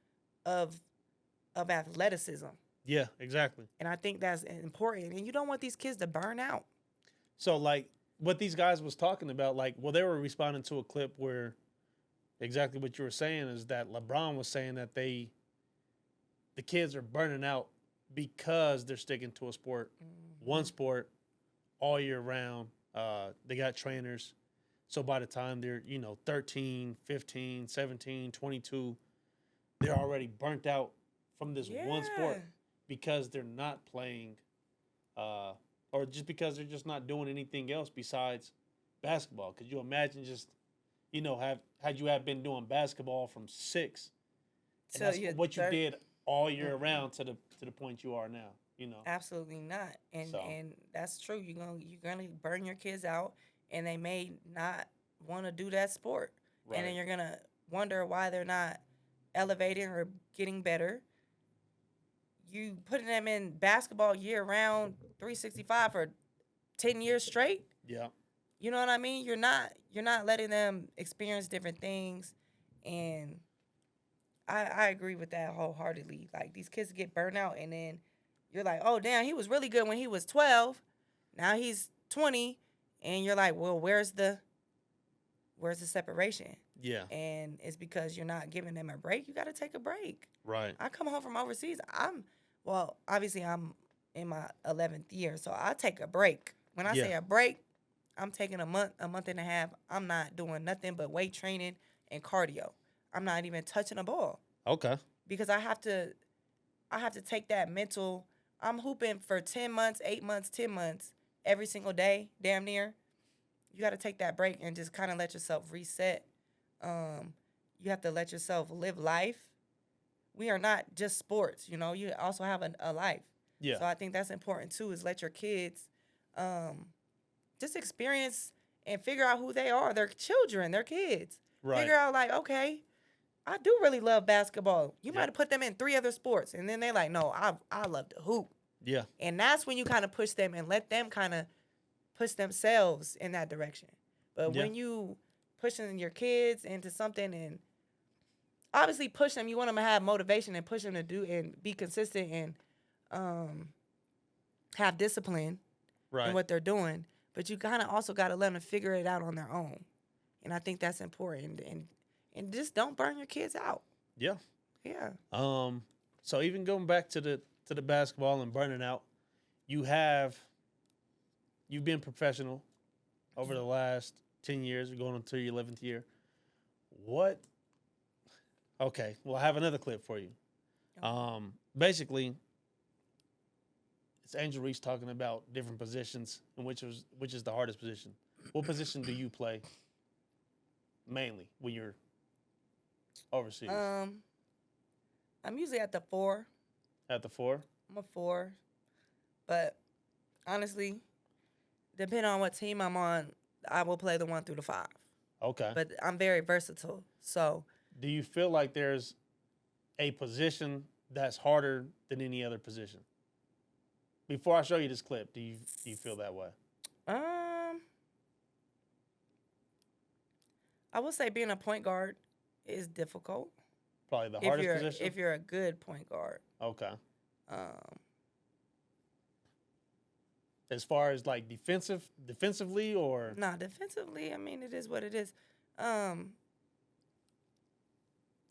of athleticism. Yeah, exactly. And I think that's important. And you don't want these kids to burn out. So, like, what these guys was talking about, like, well, they were responding to a clip where exactly what you were saying is that LeBron was saying that the kids are burning out because they're sticking to a sport, one sport, all year round. They got trainers. So by the time they're, 13, 15, 17, 22, they're already burnt out from this one sport because they're not playing or just because they're just not doing anything else besides basketball. Could you imagine just, had you been doing basketball from 6, and that's what you did all year round to the point you are now, Absolutely not. And that's true. You're gonna burn your kids out, and they may not want to do that sport. Right. And then you're gonna wonder why they're not elevating or getting better. You putting them in basketball year round, 365 for 10 years straight. Yeah. You know what I mean? You're not letting them experience different things, and I agree with that wholeheartedly. Like, these kids get burnt out, and then you're like, oh damn, he was really good when he was 12. Now he's 20, and you're like, well, where's the separation? Yeah. And it's because you're not giving them a break. You got to take a break. Right. I come home from overseas. Obviously I'm in my 11th year, so I take a break. When I say a break, I'm taking a month and a half. I'm not doing nothing but weight training and cardio. I'm not even touching a ball. Okay. Because I have to take that mental. I'm hooping for 10 months, 8 months, 10 months every single day, damn near. You got to take that break and just kind of let yourself reset. You have to let yourself live life. We are not just sports, you know. You also have a life. Yeah. So I think that's important too, is let your kids just experience and figure out who they are. They're children, they're kids. Right. Figure out, like, okay, I do really love basketball. You might have put them in 3 other sports, and then they're like, no, I love to hoop. Yeah. And that's when you kind of push them and let them kind of push themselves in that direction. But when you pushing your kids into something, and obviously push them, you want them to have motivation and push them to do and be consistent and have discipline in what they're doing. But you kind of also got to let them figure it out on their own. And I think that's important. And just don't burn your kids out. Yeah. Yeah. So even going back to the basketball and burning out, you've been professional over the last 10 years. You're going into your 11th year. Okay, well, I have another clip for you. Basically, it's Angel Reese talking about different positions and which is the hardest position. What position do you play mainly when you're overseas? I'm usually at the 4. At the 4? I'm a 4. But honestly, depending on what team I'm on, I will play the 1 through the 5. Okay. But I'm very versatile. So do you feel like there's a position that's harder than any other position? Before I show you this clip, do you feel that way? I would say being a point guard is difficult. Probably the hardest position? If you're a good point guard. Okay. As far as like defensively or? Nah, defensively, I mean, it is what it is.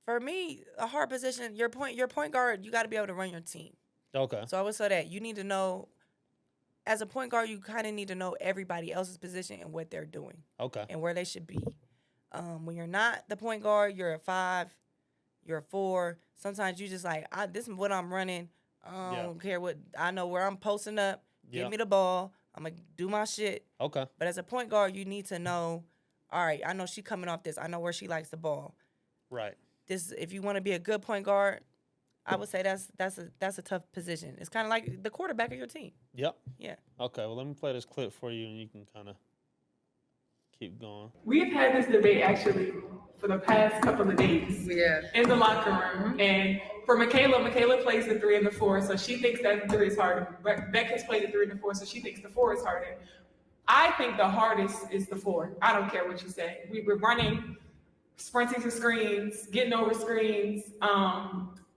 For me, a hard position, your point guard, you got to be able to run your team. Okay. So I would say that you need to know, as a point guard, you kind of need to know everybody else's position and what they're doing. Okay. And where they should be. When you're not the point guard, you're a 5, you're a 4. Sometimes you just like, this is what I'm running. I don't care what, I know where I'm posting up. Give me the ball. I'm going to do my shit. Okay. But as a point guard, you need to know, all right, I know she coming off this. I know where she likes the ball. Right. If you want to be a good point guard, I would say that's a tough position. It's kind of like the quarterback of your team. Yep. Yeah. Okay, well, let me play this clip for you, and you can kind of keep going. We've had this debate actually for the past couple of days in the locker room. And for Michaela plays the 3 and the 4, so she thinks that the 3 is harder. Becca's played the 3 and the 4, so she thinks the 4 is harder. I think the hardest is the 4. I don't care what you say. We were running, sprinting to screens, getting over screens,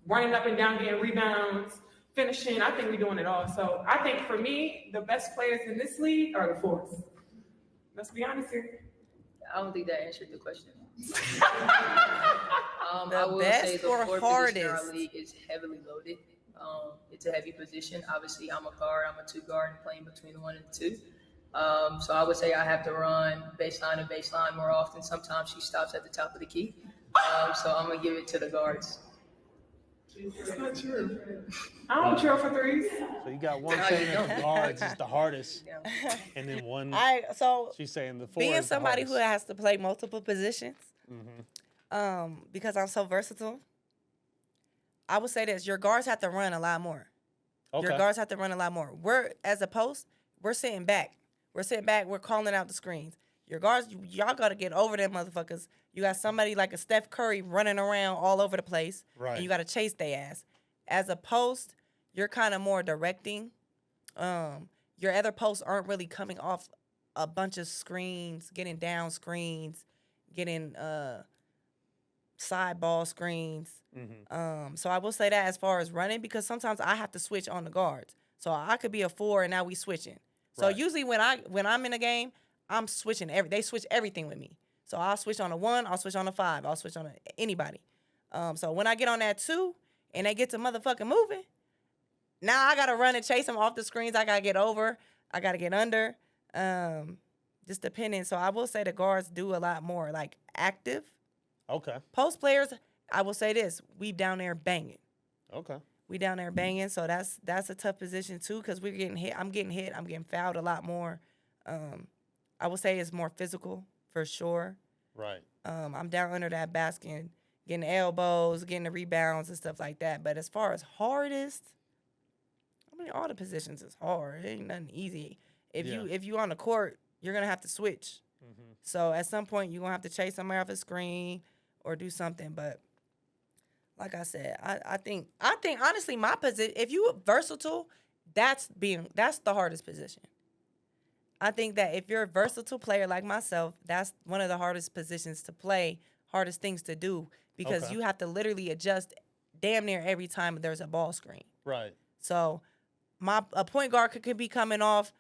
running up and down, getting rebounds, finishing. I think we're doing it all. So I think for me, the best players in this league are the 4s. Let's be honest here. I don't think that answered the question. I will say the 4th position in our league is heavily loaded. It's a heavy position. Obviously, I'm a guard. I'm a 2 guard and playing between the 1 and 2. So I would say I have to run baseline and baseline more often. Sometimes she stops at the top of the key. So I'm going to give it to the guards. It's not true. I don't drill for 3s. So you got one saying that the guards is the hardest, and then one. She's saying the 4. Being somebody who has to play multiple positions, because I'm so versatile, I would say this: your guards have to run a lot more. Okay. Your guards have to run a lot more. We're as a post, we're sitting back. We're calling out the screens. Your guards, y'all got to get over them motherfuckers. You got somebody like a Steph Curry running around all over the place. Right. And you got to chase their ass. As a post, you're kind of more directing. Your other posts aren't really coming off a bunch of screens, getting down screens, getting side ball screens. Mm-hmm. So I will say that as far as running, because sometimes I have to switch on the guards. So I could be a 4 and now we switching. So Right. usually when I'm in a game, I'm switching they switch everything with me. So I'll switch on a 1, I'll switch on a 5, I'll switch on anybody. So when I get on that 2 and they get to motherfucking moving, now I gotta run and chase them off the screens. I gotta get over, I gotta get under. Just depending. So I will say the guards do a lot more like active. Okay. Post players, I will say this: we down there banging. Okay. We down there banging, so that's a tough position too, because we're getting hit. I'm getting hit. I'm getting fouled a lot more. I would say it's more physical for sure. Right. I'm down under that basket, getting elbows, getting the rebounds and stuff like that. But as far as hardest, I mean, all the positions is hard. It ain't nothing easy. If you on the court, you're gonna have to switch. Mm-hmm. So at some point, you're gonna have to chase somebody off a screen or do something. But like I said, I think honestly, my position, if you versatile, that's the hardest position. I think that if you're a versatile player like myself, that's one of the hardest positions to play, hardest things to do, because Okay. you have to literally adjust damn near every time there's a ball screen. Right. So a point guard could be coming off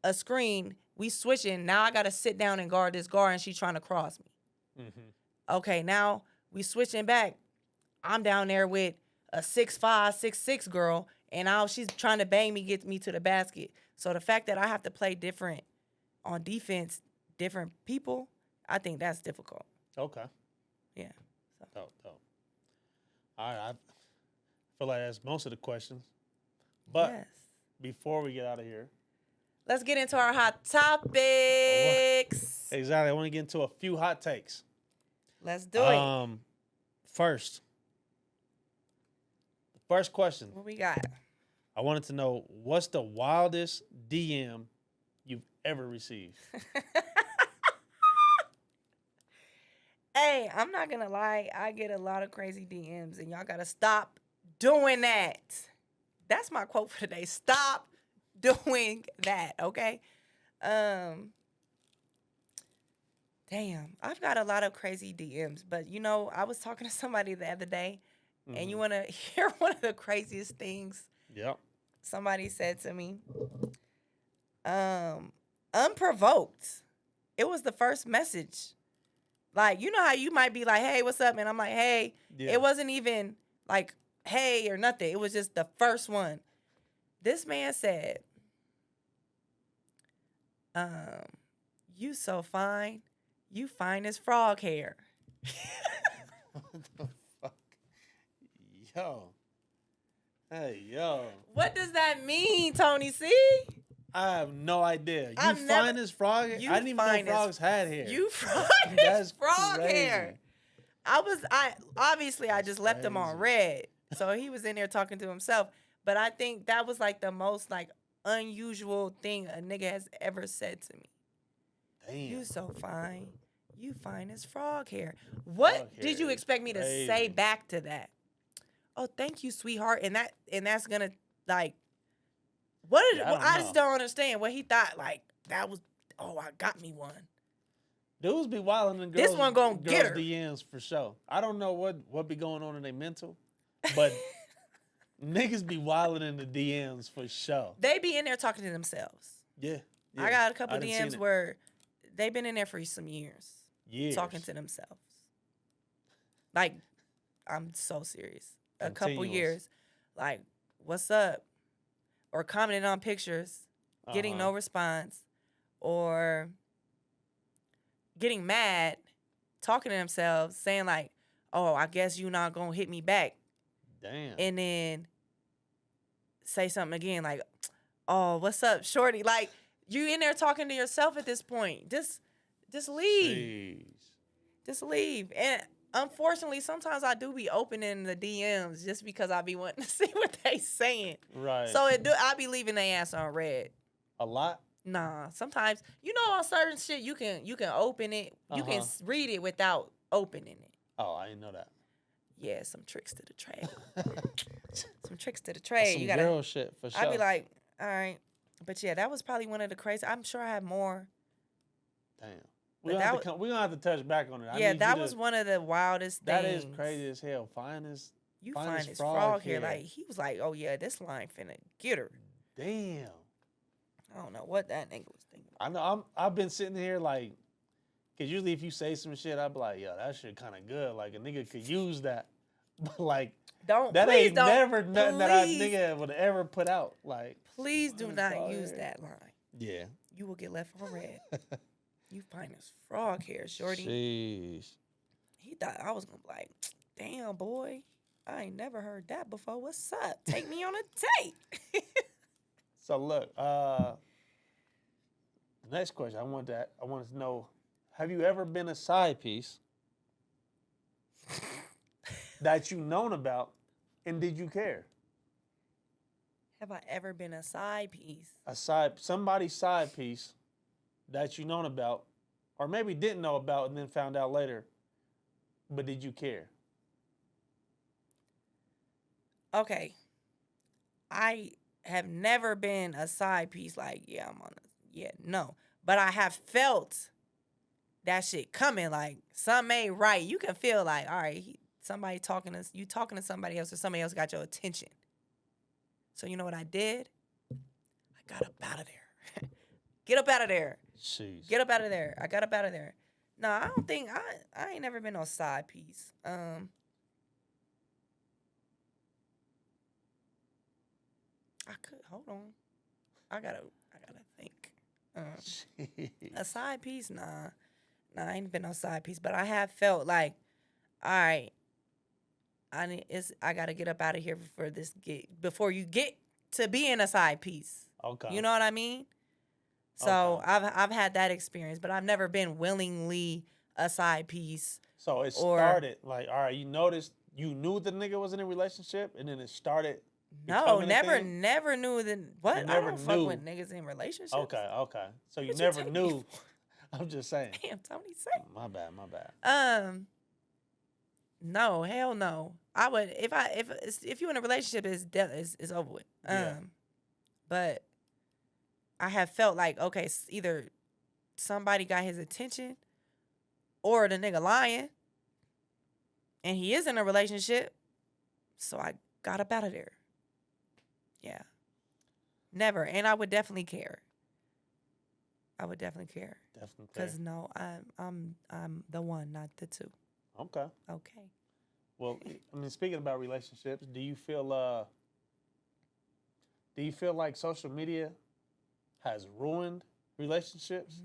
a screen, we switching, now I got to sit down and guard this guard and she's trying to cross me. Mm-hmm. Okay, now we switching back. I'm down there with a 6'5", 6'6" girl, and now she's trying to bang me, get me to the basket. So the fact that I have to play different on defense, different people, I think that's difficult. Okay. Yeah. So. Dope. All right. I feel like that's most of the questions. But Yes. before we get out of here, Let's get into our hot topics. exactly, I want to get into a few hot takes. Let's do it. First question. What we got? I wanted to know, what's the wildest DM you've ever received? Hey, I'm not going to lie. I get a lot of crazy DMs, and y'all got to stop doing that. That's my quote for today. Stop doing that, okay? Damn, I've got a lot of crazy DMs, but you know, I was talking to somebody the other day, and you want to hear one of the craziest things Yep. somebody said to me? Unprovoked. It was the first message. Like, you know how you might be like, hey, what's up? And I'm like, hey. Yeah. It wasn't even like, hey or nothing. It was just the first one. This man said, you so fine. You fine as frog hair. What the fuck? Yo. Hey, yo. What does that mean, Tony C? I have no idea. You I've never- fine as frog hair? you I didn't even fine know as- frogs had hair. You fine That's as frog crazy. hair. I just left him on crazy. red. So he was in there talking to himself. But I think that was like the most like unusual thing a nigga has ever said to me. Damn. You so fine. You fine as frog hair. What Frog did hair you is expect me to say crazy. back to that? Oh, thank you, sweetheart. And that's gonna like I just don't understand what he thought. Like that was I got me one. Dudes be wilding in This girls, one gonna girls get her. DMs for sure. I don't know what be going on in their mental, but niggas be wilding in the DMs for sure. They be in there talking to themselves. Yeah. I got a couple I done seen DMs it. where they've been in there for some years. Years. Talking to themselves. Like, I'm so serious. A couple Continuous. years. Like, what's up? Or commenting on pictures, getting no response, or getting mad, talking to themselves, saying like, oh, I guess you not gonna hit me back. Damn. And then say something again like, oh, what's up, shorty? Like, you in there talking to yourself at this point. Just leave. Jeez. Just leave. And unfortunately, sometimes I do be opening the DMs just because I be wanting to see what they saying. Right. So I be leaving their ass on red. A lot? Nah, sometimes on certain shit you can open it, you can read it without opening it. Oh, I didn't know that. Yeah, some tricks to the trade. Some tricks to the trade. Some You gotta girl shit for sure. I'd be like, all right, but yeah, that was probably one of the crazy. I'm sure I have more. Damn. We're gonna have to touch back on it. Yeah, that was one of the wildest things. That is crazy as hell. Find his frog here. Like he was like, oh yeah, this line finna get her. Damn. I don't know what that nigga was thinking. I know. I've been sitting here like, cause usually if you say some shit, I'd be like, yo, that shit kind of good. Like a nigga could use that, but like, ain't never nothing that a nigga would ever put out. Like, please do not use that line. Yeah. You will get left on red. You find this frog hair, shorty. Jeez. He thought I was gonna be like, damn boy, I ain't never heard that before. What's up? Take me on a date. So look, the next question I wanted to know, have you ever been a side piece that you known about, and did you care? Have I ever been a side piece? Somebody's side piece that you known about, or maybe didn't know about and then found out later, but did you care? Okay. I have never been a side piece like, no. But I have felt that shit coming, like something ain't right. You can feel like, all right, somebody talking to somebody else, or somebody else got your attention. So you know what I did? I got up out of there. Get up out of there. Jeez. Get up out of there. I got up out of there. No, I don't think I ain't never been no side piece. I could hold on. I gotta think. A side piece, nah, I ain't been no side piece. But I have felt like, all right, I gotta get up out of here before you get to being a side piece. Okay. You know what I mean? So okay. I've had that experience, but I've never been willingly a side piece. So it started like, all right, you knew the nigga was in a relationship, and then it started. No, never knew that. What? I don't fuck with niggas in relationships. Okay. So you never knew. I'm just saying. Damn, Tony, say. My bad. No, hell no. I would if you in a relationship, it's over with. Yeah. But I have felt like, okay, either somebody got his attention, or the nigga lying, and he is in a relationship. So I got up out of there. Yeah. Never. And I would definitely care. Definitely care. Because no, I'm the one, not the two. Okay. Well, I mean, speaking about relationships, do you feel like social media has ruined relationships?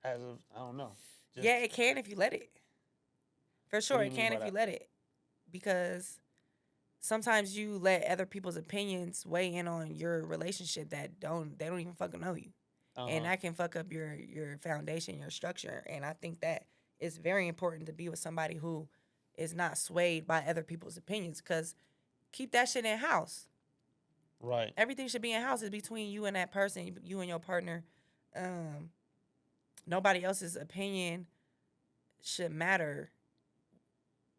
As of, I don't know. Yeah, it can if you let it. For sure, it can if you let it. Because sometimes you let other people's opinions weigh in on your relationship they don't even fucking know you. And that can fuck up your foundation, your structure. And I think that it's very important to be with somebody who is not swayed by other people's opinions, because keep that shit in house. Right. Everything should be in house. It's between you and that person, you and your partner. Nobody else's opinion should matter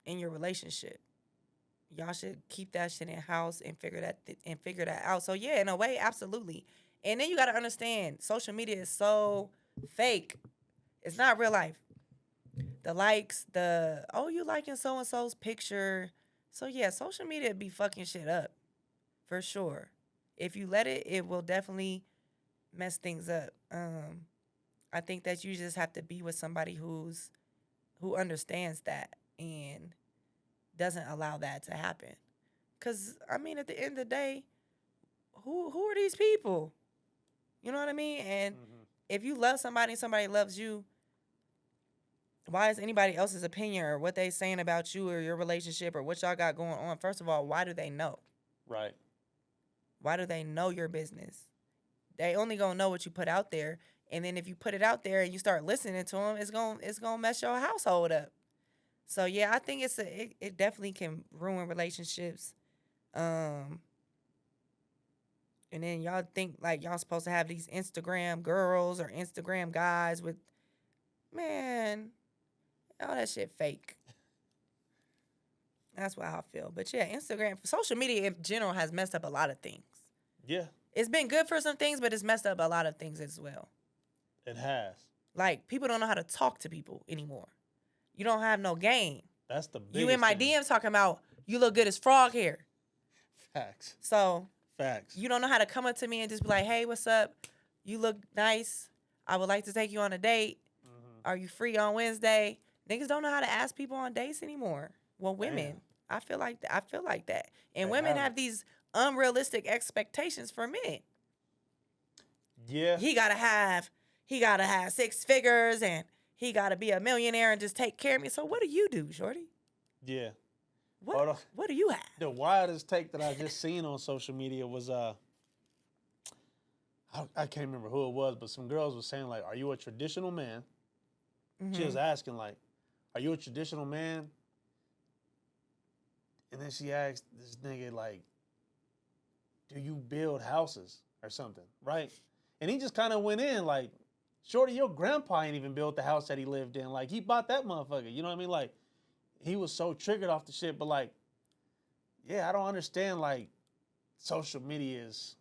in your relationship. Y'all should keep that shit in house and figure that out. So yeah, in a way, absolutely. And then you got to understand, social media is so fake. It's not real life. The likes, you liking so and so's picture. So yeah, social media be fucking shit up, for sure. If you let it, it will definitely mess things up. I think that you just have to be with somebody who understands that and doesn't allow that to happen. Because, I mean, at the end of the day, who are these people? You know what I mean? And if you love somebody and somebody loves you, why is anybody else's opinion or what they saying about you or your relationship or what y'all got going on? First of all, why do they know? Right. Why do they know your business? They only gonna know what you put out there. And then if you put it out there and you start listening to them, it's gonna mess your household up. So yeah, I think it definitely can ruin relationships. It And then y'all think like y'all supposed to have these Instagram girls or Instagram guys with, man, all that shit fake. That's what I feel. But yeah, Instagram, social media in general has messed up a lot of things. Yeah, It's been good for some things, but it's messed up a lot of things as well. it has. Like, people don't know how to talk to people anymore. You don't have no game. That's the biggest You in my thing. DMs talking about, you look good as frog hair. Facts. So, Facts. you don't know how to come up to me and just be like, hey, what's up? You look nice. I would like to take you on a date. Are you free on Wednesday? Niggas don't know how to ask people on dates anymore. Well, women, I feel like that. And women have these unrealistic expectations for men. Yeah. He gotta have 6 figures and he gotta be a millionaire and just take care of me. So what do you do, shorty? Yeah. What do you have? The wildest take that I just seen on social media was I can't remember who it was, but some girls were saying like, "Are you a traditional man?" Mm-hmm. She was asking like, "Are you a traditional man?" And then she asked this nigga like, "Do you build houses or something?" Right? And he just kind of went in like, "Shorty, your grandpa ain't even built the house that he lived in. Like he bought that motherfucker." You know what I mean? Like he was so triggered off the shit, but like, yeah, I don't understand like social media is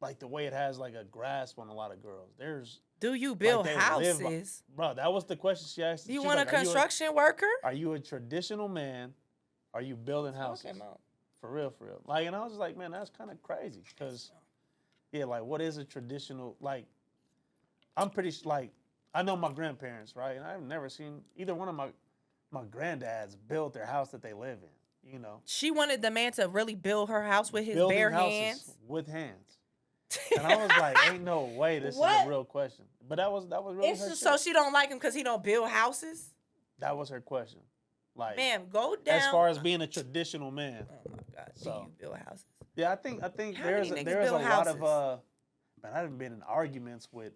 like the way it has like a grasp on a lot of girls. Do you build like, houses? Bro, that was the question she asked. You She want was a like, construction worker? Are you a traditional man? Are you building houses? For real. Like, and I was just like, man, that's kind of crazy. Because, yeah, like, what is a traditional, like, I'm pretty, like, I know my grandparents, right? And I've never seen either one of my granddads build their house that they live in, you know? She wanted the man to really build her house with his Building bare houses hands. with hands. And I was like, ain't no way this is a real question. But that was really It's her just shit. so she don't like him because he don't build houses? That was her question. Like, Ma'am, go down. as far as being a traditional man. Oh my God, So, do you build houses? Yeah, I think How there's many niggas a build lot of houses? man, I've been in arguments with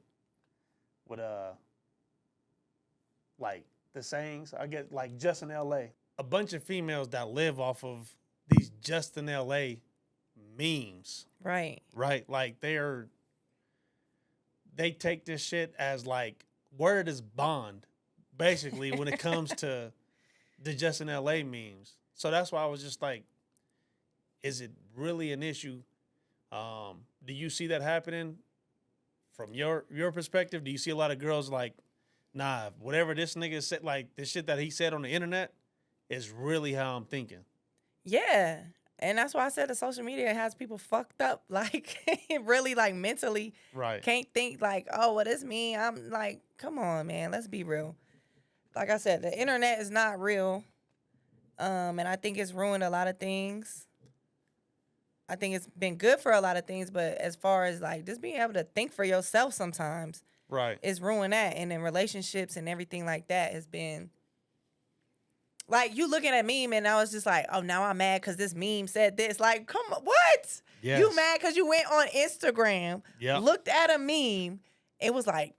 like the sayings. I get like just in LA. A bunch of females that live off of these just in LA memes. Right. Right? Like they take this shit as like word is bond, basically, when it comes to the just in LA memes. So that's why I was just like, is it really an issue? Do you see that happening from your perspective? Do you see a lot of girls like, nah, whatever this nigga said, like this shit that he said on the internet is really how I'm thinking? Yeah. And that's why I said the social media has people fucked up. Like, really, like, mentally Right. can't think, like, oh, what is me? I'm like, come on, man. Let's be real. Like I said, the internet is not real. And I think it's ruined a lot of things. I think it's been good for a lot of things, but as far as, like, just being able to think for yourself sometimes, Right. it's ruined that. And in relationships and everything like that has been... Like, you looking at a meme and I was just like, oh, now I'm mad because this meme said this. Like, come on, what? Yes. You mad because you went on Instagram, Yep. looked at a meme, it was like,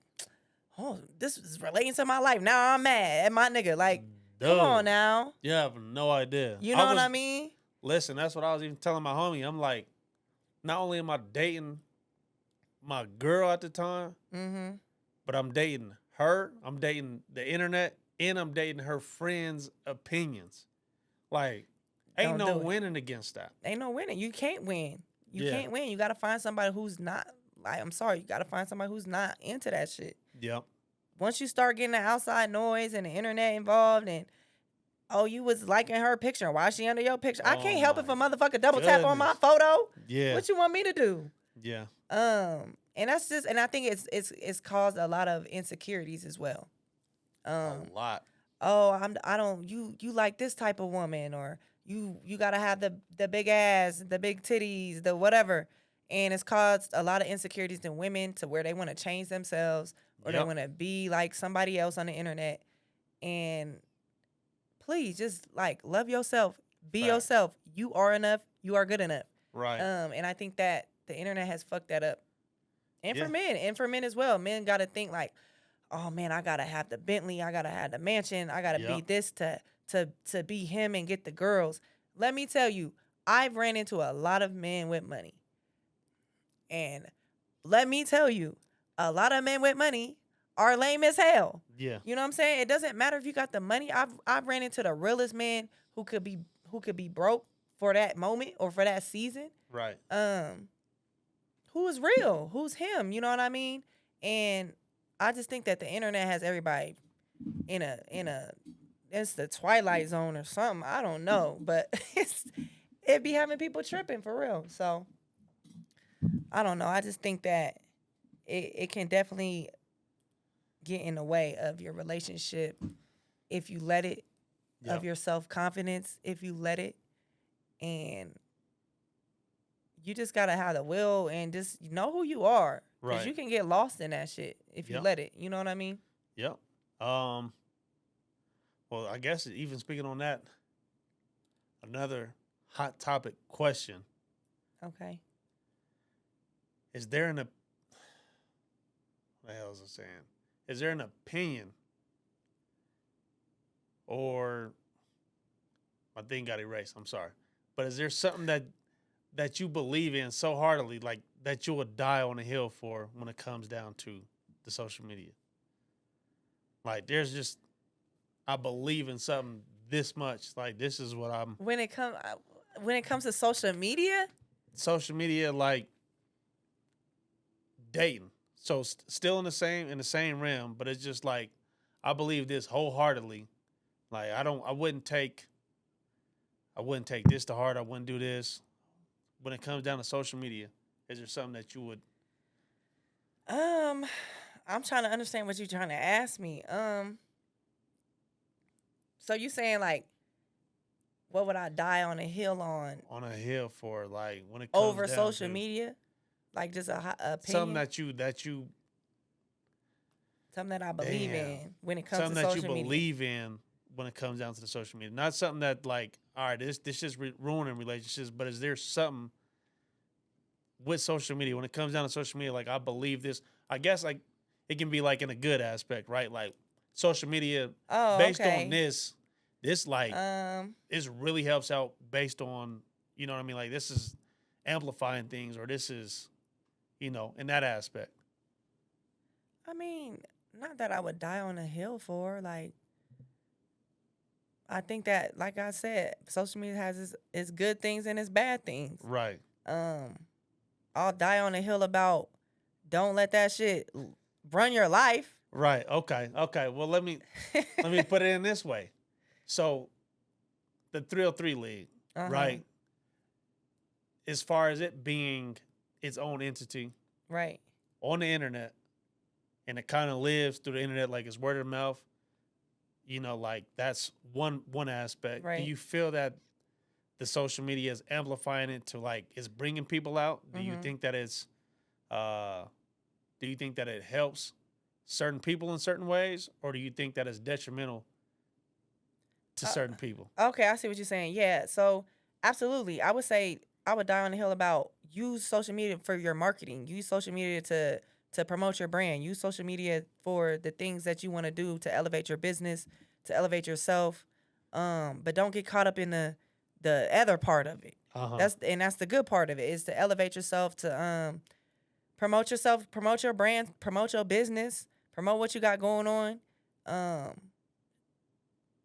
oh, this is relating to my life. Now I'm mad at my nigga. Like, come Dude. on now. You have no idea. You know what I mean? Listen, that's what I was even telling my homie. I'm like, not only am I dating my girl at the time, but I'm dating her, I'm dating the internet, and I'm dating her friends' opinions. Like, ain't Don't no do it. winning against that. Ain't no winning. You can't win. You Yeah. can't win. You got to find somebody who's not, like, I'm sorry, you got to find somebody who's not into that shit. Yep. Once you start getting the outside noise and the internet involved and, oh, you was liking her picture. Why is she under your picture? I Oh can't help if a my motherfucker double tap on my goodness. photo. Yeah. What you want me to do? Yeah. And that's just, and I think it's caused a lot of insecurities as well. A lot. Oh, you like this type of woman, or you gotta have the big ass, the big titties, the whatever. And it's caused a lot of insecurities in women to where they want to change themselves or they Yep. want to be like somebody else on the internet. And please just like love yourself, be Facts. yourself. You are enough. You are good enough. Right. And I think that the internet has fucked that up. And Yeah. for men as well. Men got to think like, oh man, I gotta have the Bentley, I gotta have the mansion, I gotta be Yep. this to be him and get the girls. Let me tell you, I've ran into a lot of men with money. And let me tell you, a lot of men with money are lame as hell. Yeah. You know what I'm saying? It doesn't matter if you got the money. I've ran into the realest man who could be broke for that moment or for that season. Right. Who is real? Who's him? You know what I mean? And I just think that the internet has everybody in a it's the Twilight Zone or something. I don't know, but it be having people tripping for real. So I don't know. I just think that it can definitely get in the way of your relationship if you let it, of your self-confidence, if you let it. And you just got to have the will and just know who you are. Because you can get lost in that shit if you let it. You know what I mean? Yep. Well, I guess even speaking on that, another hot topic question. Okay. Is there what the hell is it saying? Is there an opinion or my thing got erased, I'm sorry. But is there something that you believe in so heartily, like that you would die on a hill for when it comes down to the social media? Like there's just, I believe in something this much. Like this is what I'm. When it comes to social media, like dating. So still in the same realm, but it's just like I believe this wholeheartedly. Like I wouldn't take this to heart. I wouldn't do this. When it comes down to social media, is there something that you would? I'm trying to understand what you're trying to ask me. So you saying like, what would I die on a hill on? On a hill for, like, when it comes over down social to media, like just a opinion. something that you something that I believe in when it comes something to that social you media. believe in when it comes down to the social media. Not something that like, all right, this just ruining relationships. But is there something with social media when it comes down to social media? Like I believe this. I guess like it can be like in a good aspect, right? Like social media based on this like this really helps out based on, you know what I mean? Like this is amplifying things, or this is, you know, in that aspect. I mean, not that I would die on a hill for. Like, I think that, like I said, social media has its good things and its bad things. Right. I'll die on a hill about don't let that shit run your life. Right. Okay. Well, let me put it in this way. So, the 303 League, right? As far as it being its own entity, right, on the internet, and it kind of lives through the internet, like it's word of mouth. You know, like that's one aspect. Right. Do you feel that the social media is amplifying it to, like, it's bringing people out? Do you think that it's, do you think that it helps certain people in certain ways, or do you think that it's detrimental to certain people? Okay, I see what you're saying. Yeah, so absolutely. I would say I would die on the hill about use social media for your marketing. Use social media to promote your brand. Use social media for the things that you want to do to elevate your business, to elevate yourself. But don't get caught up in the other part of it. That's the good part of it, is to elevate yourself, to promote yourself, promote your brand, promote your business, promote what you got going on.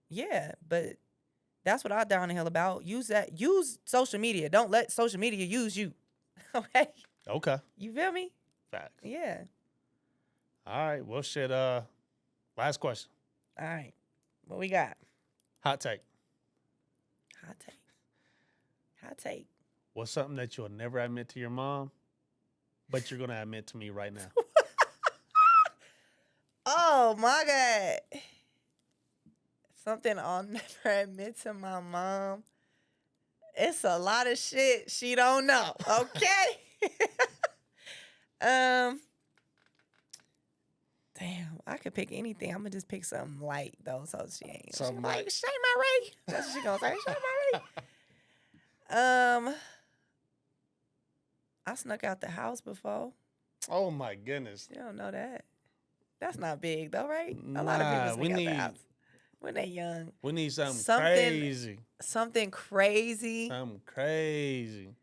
Yeah, but that's what I die on the hill about. Use social media. Don't let social media use you. Okay. Okay. You feel me? Facts. Yeah. All right. Well, shit. Last question. All right. What we got? Hot take. Hot take. What's something that you'll never admit to your mom, but you're gonna admit to me right now? Oh my God. Something I'll never admit to my mom. It's a lot of shit she don't know. Okay. Damn, I could pick anything. I'm gonna just pick something light though, so she ain't. Something like Shae Marie. That's what she gonna say. Shae Marie. I snuck out the house before. Oh my goodness. You don't know that. That's not big though, right? A lot of people sneak out the house. When they young. We need something crazy. Something crazy. Something crazy.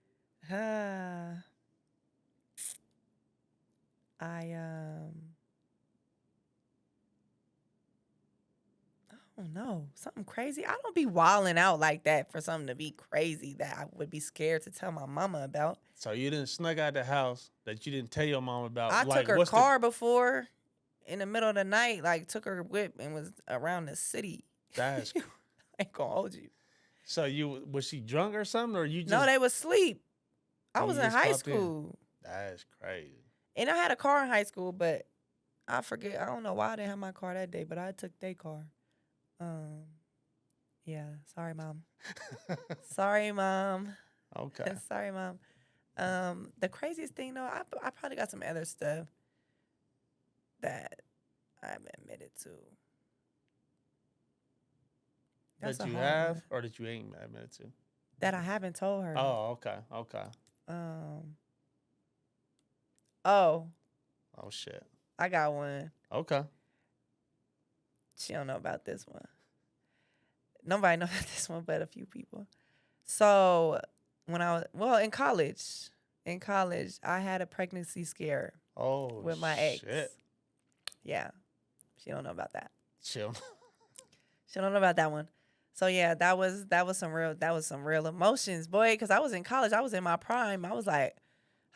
I don't know. Something crazy. I don't be wilding out like that for something to be crazy that I would be scared to tell my mama about. So you didn't snuck out the house that you didn't tell your mom about. I took her car before in the middle of the night, like took her whip and was around the city. That's I ain't gonna hold you. So was she drunk or something, or you just? No, they was asleep. I was in high school. That's crazy. And I had a car in high school, but I forget. I don't know why I didn't have my car that day, but I took their car. Yeah. Sorry, Mom. Sorry, Mom. Okay. Sorry, Mom. The craziest thing, though, I probably got some other stuff that I've admitted to. That you have, or that you ain't admitted to? That I haven't told her. Oh, okay. Okay. Oh, shit. I got one. Okay. She don't know about this one. Nobody knows about this one but a few people. So when I was, in college, I had a pregnancy scare. Oh, with my ex. Shit. Yeah. She don't know about that. Chill. She don't know about that one. So yeah, that was some real emotions, boy, because I was in college. I was in my prime. I was like,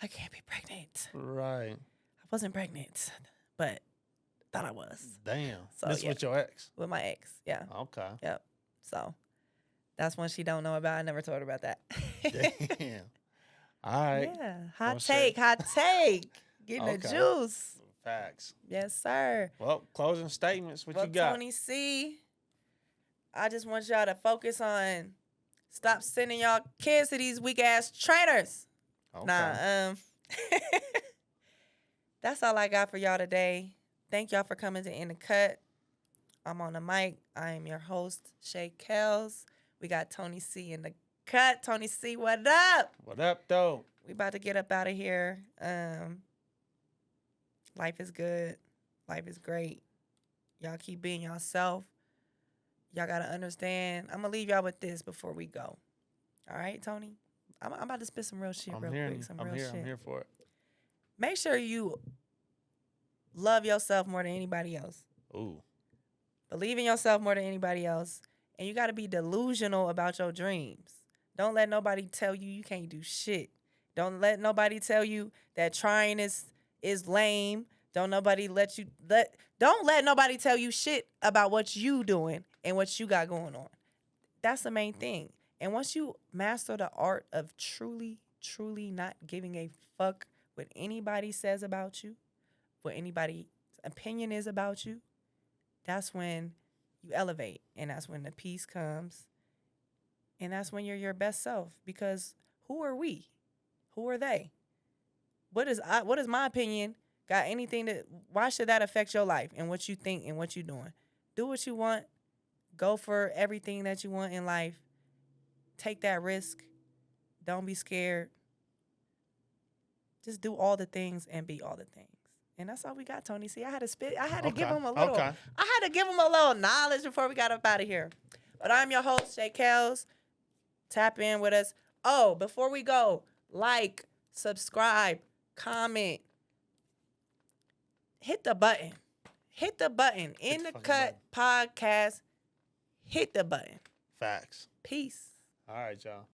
I can't be pregnant. Right. I wasn't pregnant, but thought I was. Damn. So, this yeah. with your ex? With my ex, yeah. Okay. Yep. So that's one she don't know about. I never told her about that. Damn. All right. Yeah. Hot take. Getting the juice. Facts. Yes, sir. Well, closing statements. What you got? Tony C, I just want y'all to focus on stop sending y'all kids to these weak ass trainers. Okay. Nah, that's all I got for y'all today. Thank y'all for coming to In the Cut. I'm on the mic. I am your host, Shae Kelley. We got Tony C in the cut. Tony C, what up? What up, though? We about to get up out of here. Life is good. Life is great. Y'all keep being yourself. Y'all got to understand. I'm going to leave y'all with this before we go. All right, Tony? I'm about to spit some real shit real quick. I'm here for it. Make sure you love yourself more than anybody else. Ooh. Believe in yourself more than anybody else. And you got to be delusional about your dreams. Don't let nobody tell you you can't do shit. Don't let nobody tell you that trying is lame. Don't let nobody tell you shit about what you doing and what you got going on. That's the main thing. And once you master the art of truly, truly not giving a fuck what anybody says about you, what anybody's opinion is about you, that's when you elevate. And that's when the peace comes. And that's when you're your best self. Because who are we? Who are they? What is my opinion got anything why should that affect your life and what you think and what you're doing? Do what you want. Go for everything that you want in life. Take that risk. Don't be scared. Just do all the things and be all the things. And that's all we got, Tony. See, I had to give him a little. I had to give him a little knowledge before we got up out of here. But I'm your host, Shae Kelley. Tap in with us. Oh, before we go, like, subscribe, comment. Hit the button. Hit the button. In the Cut podcast. Hit the button. Facts. Peace. All right, y'all.